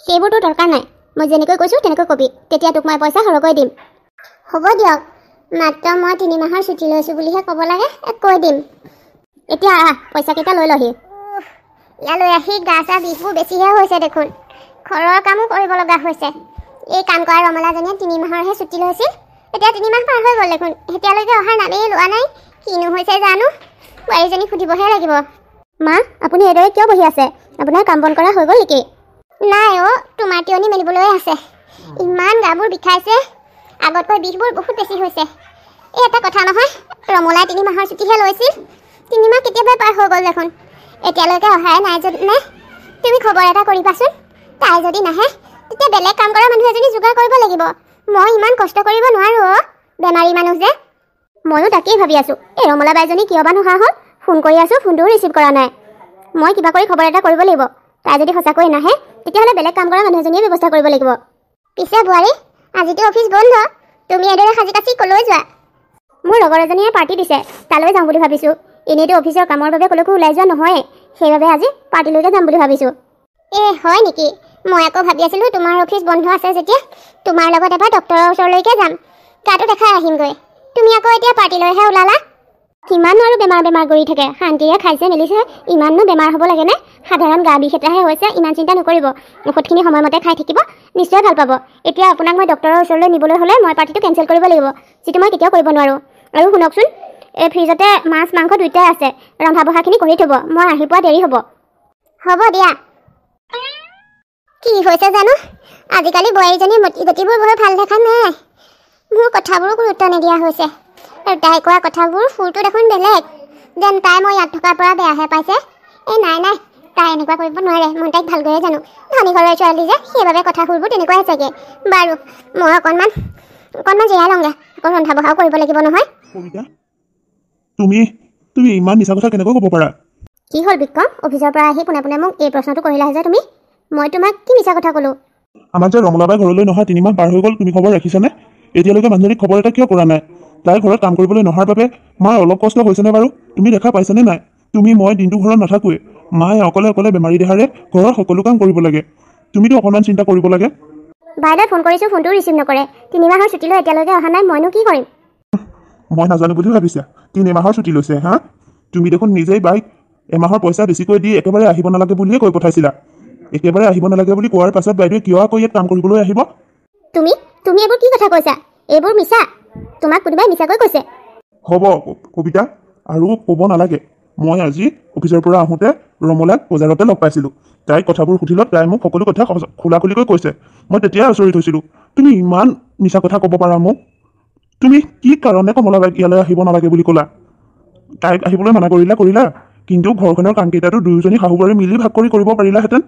সেইবোৰতো দৰকাৰ নাই, মই যেনেকৈ কৈছোঁ তেনেকৈ কবি। তেতিয়া তোক মই পইচা সৰহকৈ দিম। হ'ব দিয়ক, মাত্ৰ মই 3 মাহৰ ছুটি লৈছোঁ বুলিহে ক'ব লাগে, কৈ দিম। এতিয়া পইচাকেইটা লৈ লহি। ইয়ালৈ আহি গা চা বিষবোৰ বেছিহে হৈছে দেখোন। ঘৰৰ কামো কৰিব লগা হৈছে। এই কাম কৰা ৰমলাজনীয়ে 3 মাহৰহে ছুটি লৈছিল, এতিয়া 3 মাহ পাৰ হৈ গ'ল দেখোন। এতিয়ালৈকে অহাৰ নামেই লোৱা নাই। কিনো হৈছে জানো? বোৱাৰীজনীক সুধিবহে লাগিব। মা, আপুনি এইদৰে কিয় বহি আছে? আপোনাৰ কাম বন কৰা হৈ গ'ল নেকি? নাই অ', তোমাৰ তিয়নি মেলিবলৈ আছে। ইমান গাবোৰ বিষাইছে, আগতকৈ বিষবোৰ বহুত বেছি হৈছে। এই এটা কথা নহয়, ৰমলাই 3 মাহৰ ছুটিহে লৈছিল। 3 মাহ কেতিয়াবাই পাৰ হৈ গ'ল দেখোন। এতিয়ালৈকে অহাই নাই যদি নে? তুমি খবৰ এটা কৰিবাচোন। তাই যদি নাহে তেতিয়া বেলেগ কাম কৰা মানুহ এজনী যোগাৰ কৰিব লাগিব। মই ইমান কষ্ট কৰিব নোৱাৰোঁ অ', বেমাৰী মানুহ যে। ময়ো তাকেই ভাবি আছোঁ, এই ৰমলা বাইজনী কিয় বা নহা হ'ল? ফোন কৰি আছোঁ, ফোনটোও ৰিচিভ কৰা নাই। মই কিবা কৰি খবৰ এটা কৰিব লাগিব। তাই যদি সঁচাকৈ নাহে তেতিয়াহ'লে বেলেগ কাম কৰা মানুহ এজনীয়ে ব্যৱস্থা কৰিব লাগিব। পিছে বোৱাৰী, আজিতো অফিচ বন্ধ, তুমি এইদৰে সাজি কাচি ক'লৈ যোৱা? মোৰ লগৰ এজনীয়ে পাৰ্টি দিছে, তালৈ যাওঁ বুলি ভাবিছোঁ। এনেইতো অফিচৰ কামৰ বাবে ক'লৈকো ওলাই যোৱা নহয়েই, সেইবাবে আজি পাৰ্টিলৈকে যাম বুলি ভাবিছোঁ। হয় নেকি? মই আকৌ ভাবি আছিলোঁ তোমাৰ অফিচ বন্ধ আছে যেতিয়া তোমাৰ লগত এবাৰ ডক্টৰৰ ওচৰলৈকে যাম, গাটো দেখাই আহিমগৈ। তুমি আকৌ এতিয়া পাৰ্টিলৈহে ওলালা? কিমাননো আৰু বেমাৰ কৰি থাকে? শান্তিৰে খাইছে মেলিছে, ইমাননো বেমাৰ হ'ব লাগেনে? সাধাৰণ গা বিষ এটাহে হৈছে, ইমান চিন্তা নকৰিব। ঔষধখিনি সময়মতে খাই থাকিব, নিশ্চয় ভাল পাব। এতিয়া আপোনাক মই ডক্টৰৰ ওচৰলৈ নিবলৈ হ'লে মই পাৰ্টিটো কেঞ্চেল কৰিব লাগিব, যিটো মই কেতিয়াও কৰিব নোৱাৰোঁ। আৰু শুনকচোন, এই ফ্ৰিজতে মাছ মাংস দুয়োটাই আছে, ৰন্ধা বঢ়াখিনি কৰি থ'ব, মই আহি পোৱা দেৰি হ'ব। হ'ব দিয়া। কি হৈছে জানো? আজিকালি বোৱাৰীজনীৰ মতি গতিবোৰ বৰ ভাল দেখা নাই। মোৰ কথাবোৰো গুৰুত্ব নিদিয়া হৈছে, আৰু তাই কোৱা কথাবোৰ সুৰটো দেখোন বেলেগ, যেন তাই মই ইয়াত থকাৰ পৰা বেয়াহে পাইছে। নাই, তাই এনেকুৱা কৰিব নোৱাৰে, মই তাইক ভালদৰে জানো। ধনী ঘৰৰ ছোৱালী যে, সেইবাবে কথা সুৰবোৰ তেনেকুৱাই চাগে। বাৰু, মই অকণমান জিৰাই লওঁগৈ, আকৌ ৰন্ধা বঢ়াও কৰিব লাগিব নহয়। কবিতা, তুমি ইমান মিছা কথা কেনেকৈ ক'ব পাৰা? কি হ'ল বিক্ৰম? অফিচৰ পৰা আহি পোনে পোনে মোক এই প্ৰশ্নটো কৰিলাহে যে তুমি? মই তোমাক কি মিছা কথা ক'লোঁ? আমাক যে ৰমলাবাই ঘৰলৈ নহা 3 মাহ পাৰ হৈ গ'ল, তুমি খবৰ ৰাখিছানে? এতিয়ালৈকে মানুহজনীক খবৰ এটা কিয় কৰা নাই? তাই ঘৰত কাম কৰিবলৈ নহাৰ বাবে মাৰ অলপ কষ্ট হৈছেনে বাৰু? তুমি দেখা পাইছানে নাই? মই দিনটো ঘৰত নাথাকোৱে, মায়ে অকলে বেমাৰী দেহাৰে ঘৰৰ সকলো কাম কৰিব লাগে। তুমিতো অকণমান চিন্তা কৰিব লাগে। বাইদেউ ফোন কৰিছোঁ, ফোনটো ৰিচিভ নকৰে। 3 মাহৰ ছুটী লৈ এতিয়ালৈকে অহা নাই, মইনো কি কৰিম? মই নাজানো বুলি ভাবিছা? 3 মাহৰ ছুটী লৈছে হা? তুমি দেখোন নিজেই বাইক এমাহৰ পইচা বেছিকৈ দি একেবাৰে আহিব নালাগে বুলিয়ে কৈ পঠাইছিলা। একেবাৰে আহিব নালাগে বুলি কোৱাৰ পাছত বাইদেৱে কিয় আকৌ ইয়াত কাম কৰিবলৈ আহিব? তুমি এইবোৰ কি কথা কৈছা? এইবোৰ মিছা। তোমাক কোনোবাই মিছাকৈ কৈছে। হ'ব কবিতা, আৰু ক'ব নালাগে। মই আজি অফিচৰ পৰা আহোঁতে ৰমলাক বজাৰতে লগ পাইছিলোঁ। তাইক কথাবোৰ সুধিলত তাই মোক সকলো কথা খোলাখুলিকৈ কৈছে। মই তেতিয়াই আচৰিত হৈছিলোঁ। তুমি ইমান মিছা কথা ক'ব পাৰা মোক? তুমি কি কাৰণে কমলা বাইক ইয়ালৈ আহিব নালাগে বুলি ক'লা? তাইক আহিবলৈ মানা কৰিলা, কিন্তু ঘৰখনৰ কামকেইটাতো দুয়োজনী শাহু বোৱাৰী মিলি ভাগ কৰি কৰিব পাৰিলাহেঁতেন।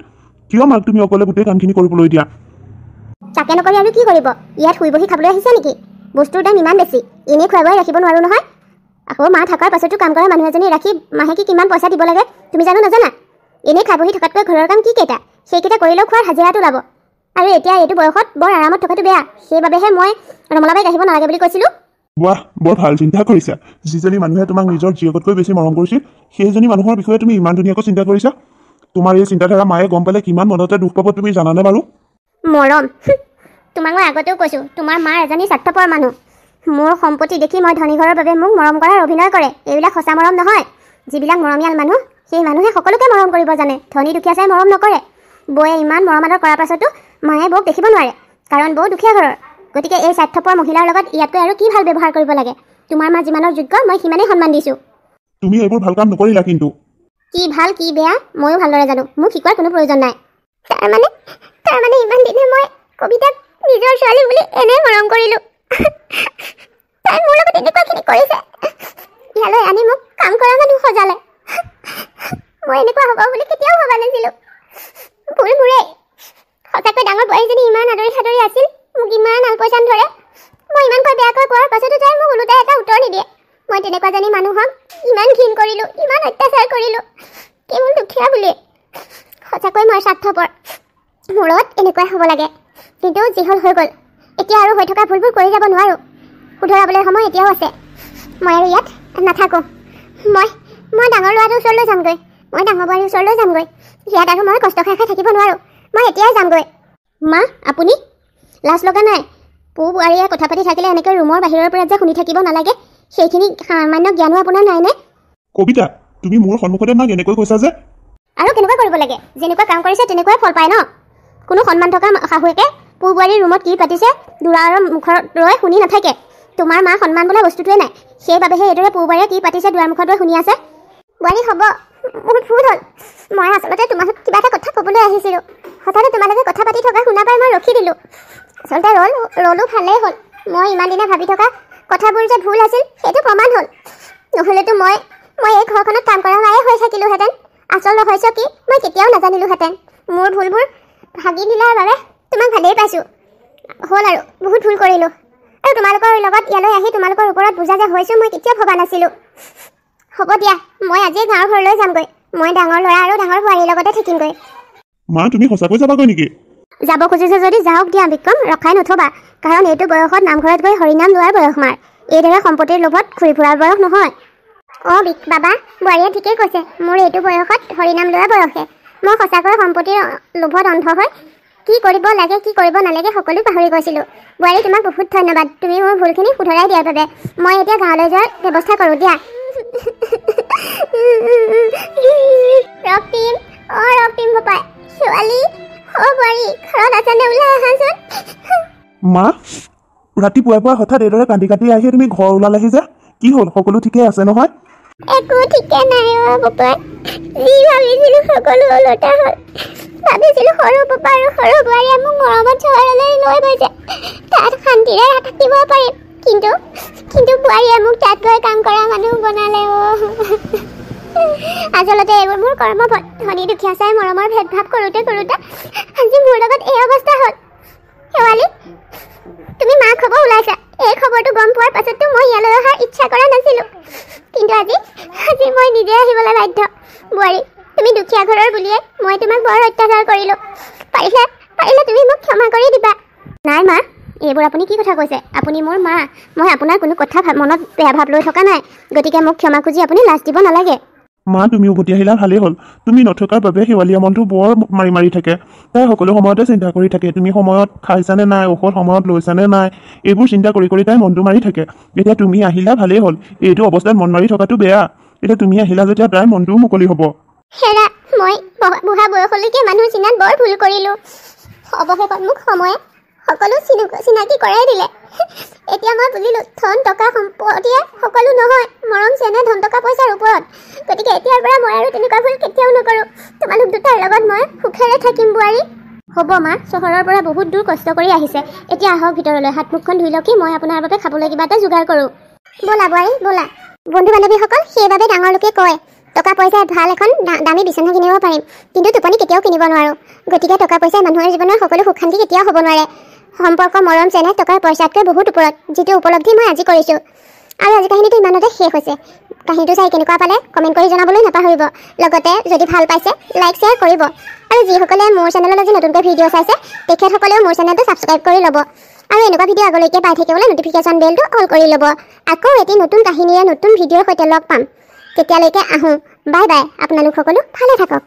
কিয় মাক তুমি অকলে গোটেই কামখিনি কৰিবলৈ দিয়া? তাকে নকৰি আৰু কি কৰিব? ইয়াত শুই বহি খাবলৈ আহিছে নেকি? বস্তুৰ দাম ইমান বেছি, এনেই খুৱাই বোৱাই ৰাখিব নোৱাৰোঁ নহয়। আকৌ মা থকাৰ পাছতো কাম কৰা মানুহ এজনী ৰাখি মাহেকী কিমান পইচা দিব লাগে তুমি জানো নাজানা? এনেই খাই বহি থকাতকৈ ঘৰৰ কাম কি কেইটা, সেইকেইটা কৰিলেও খোৱাৰ হাজিৰাটো ওলাব। আৰু এতিয়া এইটো বয়সত বৰ আৰামত থকাটো বেয়া। সেইবাবেহে মই ৰমলা বাইক আহিব নালাগে বুলি কৈছিলোঁ। বাহ, বৰ ভাল চিন্তা কৰিছা। যিজনী মানুহে তোমাক নিজৰ জীয়েকতকৈ বেছি মৰম কৰিছিল, সেইজনী মানুহৰ বিষয়ে তুমি ইমান ধুনীয়াকৈ চিন্তা কৰিছা। তোমাৰ এই চিন্তাধাৰা মায়ে গম পালে কিমান মনতে দুখ পাব তুমি জানানে বাৰু? মৰম? তোমাক মই আগতেও কৈছোঁ, তোমাৰ মা এজনী স্বাৰ্থপৰ মানুহ। মোৰ সম্পত্তি দেখি মই ধনী ঘৰৰ বাবে মোক মৰম কৰাৰ অভিনয় কৰে। এইবিলাক সঁচা মৰম নহয়। যিবিলাক মৰমীয়াল মানুহ, সেই মানুহে সকলোকে মৰম কৰিব জানে, ধনী দুখীয়া চাই মৰম নকৰে। বৌয়ে ইমান মৰম আদৰ কৰাৰ পাছতো মায়ে বৌক দেখিব নোৱাৰে, কাৰণ বৌ দুখীয়া ঘৰৰ। গতিকে এই স্বাৰ্থপৰ মহিলাৰ লগত ইয়াতকৈ আৰু কি ভাল ব্যৱহাৰ কৰিব লাগে? তোমাৰ মা যিমানৰ যোগ্য, মই সিমানেই সন্মান দিছোঁ। তুমি এইবোৰ ভাল কাম নকৰিলা কিন্তু। কি ভাল কি বেয়া ময়ো ভালদৰে জানো, মোক শিকোৱাৰ কোনো প্ৰয়োজন নাই। তাৰমানে ইমান দিনে মই কবিতাক নিজৰ ছোৱালী বুলি এনে মৰম কৰিলোঁ। তাই মোৰ লগত এনেকুৱাখিনি কৰিছে। ইয়ালৈ আনি মোক কাম কৰা মানুহ সজালে। মই এনেকুৱা হ'ব বুলি কেতিয়াও ভবা নাছিলোঁ। ভুল মোৰেই। সঁচাকৈ ডাঙৰ বোৱাৰীজনী ইমান আদৰি সাদৰি আছিল, মোক ইমান আলপৈচান ধৰে। মই ইমানকৈ বেয়াকৈ কোৱাৰ পাছতো তাই মোক ওলোটাই এটা উত্তৰ নিদিয়ে। মই তেনেকুৱাজনী মানুহক ইমান ঘিণ কৰিলোঁ, ইমান অত্যাচাৰ কৰিলোঁ, কেৱল দুখীয়া বুলিয়ে। সঁচাকৈ মই স্বাৰ্থপৰ। মূৰত এনেকুৱাই হ'ব লাগে, কিন্তু যি হ'ল হৈ গ'ল। এতিয়া আৰু হৈ থকা ভুলবোৰ কৰি যাব নোৱাৰোঁ। শুধৰাবলৈ সময় এতিয়াও আছে। মই আৰু ইয়াত নাথাকোঁ। মই ডাঙৰ ল'ৰাটোৰ ওচৰলৈ যামগৈ। মই ডাঙৰ বোৱাৰীৰ ওচৰলৈ যামগৈ। ইয়াত আৰু মই কষ্ট খাই থাকিব নোৱাৰোঁ। মই এতিয়াই যামগৈ। মা, আপুনি লাজ লগা নাই? পু বোৱাৰীয়ে কথা পাতি থাকিলে এনেকৈ ৰুমৰ বাহিৰৰ পৰা যে শুনি থাকিব নালাগে, সেইখিনি সামান্য জ্ঞানো আপোনাৰ নাইনে? কবিতা, তুমি মোৰ সন্মুখতে মাক এনেকৈ কৈছা যে? আৰু কেনেকুৱা কৰিব লাগে? যেনেকুৱা কাম কৰিছে তেনেকুৱাই ফল পায় ন? কোনো সন্মান থকা শাহুৱেকে পু বোৱাৰীৰ ৰুমত কি পাতিছে দুৱাৰৰ মুখত ৰৈ শুনি নাথাকে। তোমাৰ মা সন্মান বোলা বস্তুটোৱে নাই, সেইবাবেহে এইদৰে পু বোৱাৰীয়ে কি পাতিছে দুৱাৰ মুখত ৰৈ শুনি আছে। বোৱাৰী হ'ব, বহুত ভুল হ'ল। মই আচলতে তোমালোক কিবা এটা কথা ক'বলৈ আহিছিলোঁ। হঠাতে তোমালোকে কথা পাতি থকা শুনা পাই মই ৰখি দিলোঁ। আচলতে ৰলো ভালেই হ'ল। মই ইমান দিনে ভাবি থকা কথাবোৰ যে ভুল আছিল সেইটো প্ৰমাণ হ'ল। নহ'লেতো মই এই ঘৰখনত কাম কৰা মায়ে হৈ থাকিলোহেঁতেন। আচল ৰহস্য কি মই কেতিয়াও নাজানিলোহেঁতেন। মোৰ ভুলবোৰ ভাগি দিলাৰ বাবে তোমাক ভালেই পাইছোঁ। হ'ল আৰু বহুত ভুল কৰিলোঁ। আৰু তোমালোকৰ লগত ইয়ালৈ আহি তোমালোকৰ ওপৰত বুজা যে হৈছোঁ মই কেতিয়াও ভবা নাছিলোঁ। হ'ব দিয়া, মই আজিয়ে গাঁৱৰ ঘৰলৈ যামগৈ। মই ডাঙৰ ল'ৰা আৰু ডাঙৰ বোৱাৰীৰ লগতে থাকিমগৈ। মা, তুমি সঁচাকৈ যাবাগৈ নেকি? যাব খুজিছে যদি যাওক দিয়া বিক্ৰম, ৰখাই নথবা। কাৰণ এইটো বয়সত নামঘৰত গৈ হৰিনাম লোৱাৰ বয়স মাৰ। এইদৰে সম্পত্তিৰ লোভত ঘূৰি ফুৰাৰ বয়স নহয়। বাবা, বোৱাৰীয়ে ঠিকেই কৈছে। মোৰ এইটো বয়সত হৰিনাম লোৱাৰ বয়সহে। মই সঁচাকৈ সম্পত্তিৰ লোভত অন্ধ হৈ কি কৰিব লাগে কি কৰিব নালাগে সকলো পাহৰি গৈছিলোঁ। বোৱাৰী, তোমাক বহুত ধন্যবাদ। তুমি মোৰ ভুলখিনি শুধৰাই দিয়াৰ বাবে। মই এতিয়া গাঁৱলৈ যোৱাৰ ব্যৱস্থা কৰোঁ দিয়া। ৰক্তিম পাপাই, ছোৱালী, বোৱাৰী ঘৰত আছেনে? ওলাই আহাচোন। মা, ৰাতিপুৱাই হঠাৎ এইদৰে কান্দি কাটি আহি তুমি ঘৰ ওলালেহি যে? কি হ'ল, সকলো ঠিকে আছে নহয়? একো ঠিকে নাই পাপাই। যি ভাবিছিলোঁ সকলো ওলোটা হ'ল। ভাবিছিলোঁ সৰু পাপা আৰু সৰু বোৱাৰীয়ে মোক মৰমত চহৰলৈ লৈ গৈছে, তাত শান্তিৰে থাকিব পাৰিম। কিন্তু বোৱাৰীয়ে মোক তাত গৈ কাম কৰা মানুহ বনালে। আচলতে এইবোৰ মোৰ কৰ্মফল। ধনী দুখীয়া চাই মৰমৰ ভেদভাৱ কৰোঁতে আজি মোৰ লগত এই অৱস্থা হ'ল। শেৱালি, তুমি মাক খবৰ ওলাইছা। এই খবৰটো গম পোৱাৰ পাছতো মই ইয়ালৈ অহাৰ ইচ্ছা কৰা নাছিলোঁ। কিন্তু আজি মই নিজে আহিবলৈ বাধ্য। বোৱাৰী, তুমি দুখীয়া ঘৰৰ বুলিয়ে মই তোমাক বৰ অত্যাচাৰ কৰিলোঁ। পাৰিলে তুমি মোক ক্ষমা কৰি দিবা। নাই মা, এইবোৰ আপুনি কি কথা কৈছে? আপুনি মোৰ মা। মই আপোনাৰ কোনো কথা মনত বেয়া ভাৱ লৈ থকা নাই। গতিকে মোক ক্ষমা খুজি আপুনি লাজ দিব নালাগে। মা তুমি উভতি আহিলা ভালেই হ'ল। তুমি নথকাৰ বাবে শেৱালীয়ে মনটো বৰ মাৰি মাৰি থাকে। তাই সকলো সময়তে চিন্তা কৰি থাকে তুমি সময়ত খাইছানে নাই, ঔষধ সময়ত লৈছানে নাই, এইবোৰ চিন্তা কৰি কৰি তাই মনটো মাৰি থাকে। এতিয়া তুমি আহিলা ভালেই হ'ল। এইটো অৱস্থাত মন মাৰি থকাটো বেয়া। এতিয়া তুমি আহিলা যেতিয়া তাইৰ মনটোও মুকলি হ'ব। হেৰা, মই বুঢ়া বয়সলৈকে মানুহ চিনাত বৰ ভুল কৰিলোঁ। অৱশেষত মোক সময়ে সকলো চিনাকি কৰাই দিলে। এতিয়া মই বুজিলোঁ ধন টকা সম্পত্তিয়ে সকলো নহয়, মৰম চেনেহ ধন টকা পইচাৰ ওপৰত। গতিকে এতিয়াৰ পৰা মই আৰু তেনেকুৱা ভুল কেতিয়াও নকৰোঁ। তোমালোক দুটাৰ লগত মই সুখেৰে থাকিম বোৱাৰী। হ'ব মা, চহৰৰ পৰা বহুত দূৰ কষ্ট কৰি আহিছে। এতিয়া আহক ভিতৰলৈ, হাত মুখখন ধুই লওক, মই আপোনাৰ বাবে খাবলৈ কিবা এটা যোগাৰ কৰোঁ। ব'লা বোৱাৰী ব'লা। বন্ধু বান্ধৱীসকল, সেইবাবে ডাঙৰ লোকে কয় টকা পইচাই ভাল এখন দামী বিচনা কিনিব পাৰিম, কিন্তু টোপনি কেতিয়াও কিনিব নোৱাৰোঁ। গতিকে টকা পইচাই মানুহৰ জীৱনৰ সকলো সুখ শান্তি কেতিয়াও হ'ব নোৱাৰে। সম্পৰ্ক মৰম চেনেহ টকাৰ পইচাতকৈ বহুত ওপৰত, যিটো উপলব্ধি মই আজি কৰিছোঁ। আৰু আজি কাহিনীটো ইমানতে শেষ হৈছে। কাহিনীটো চাই কেনেকুৱা পালে কমেণ্ট কৰি জনাবলৈ নাপাহৰিব। লগতে যদি ভাল পাইছে লাইক শ্বেয়াৰ কৰিব। আৰু যিসকলে মোৰ চেনেলত আজি নতুনকৈ ভিডিঅ' চাইছে তেখেতসকলেও মোৰ চেনেলটো ছাবস্ক্ৰাইব কৰি ল'ব। আৰু এনেকুৱা ভিডিঅ' আগলৈকে পাই থাকিবলৈ নটিফিকেশ্যন বেলটো অল কৰি ল'ব। আকৌ এটি নতুন কাহিনীৰে নতুন ভিডিঅ'ৰ সৈতে লগ পাম। তেতিয়ালৈকে আহোঁ, বাই বাই। আপোনালোক সকলো ভালে থাকক।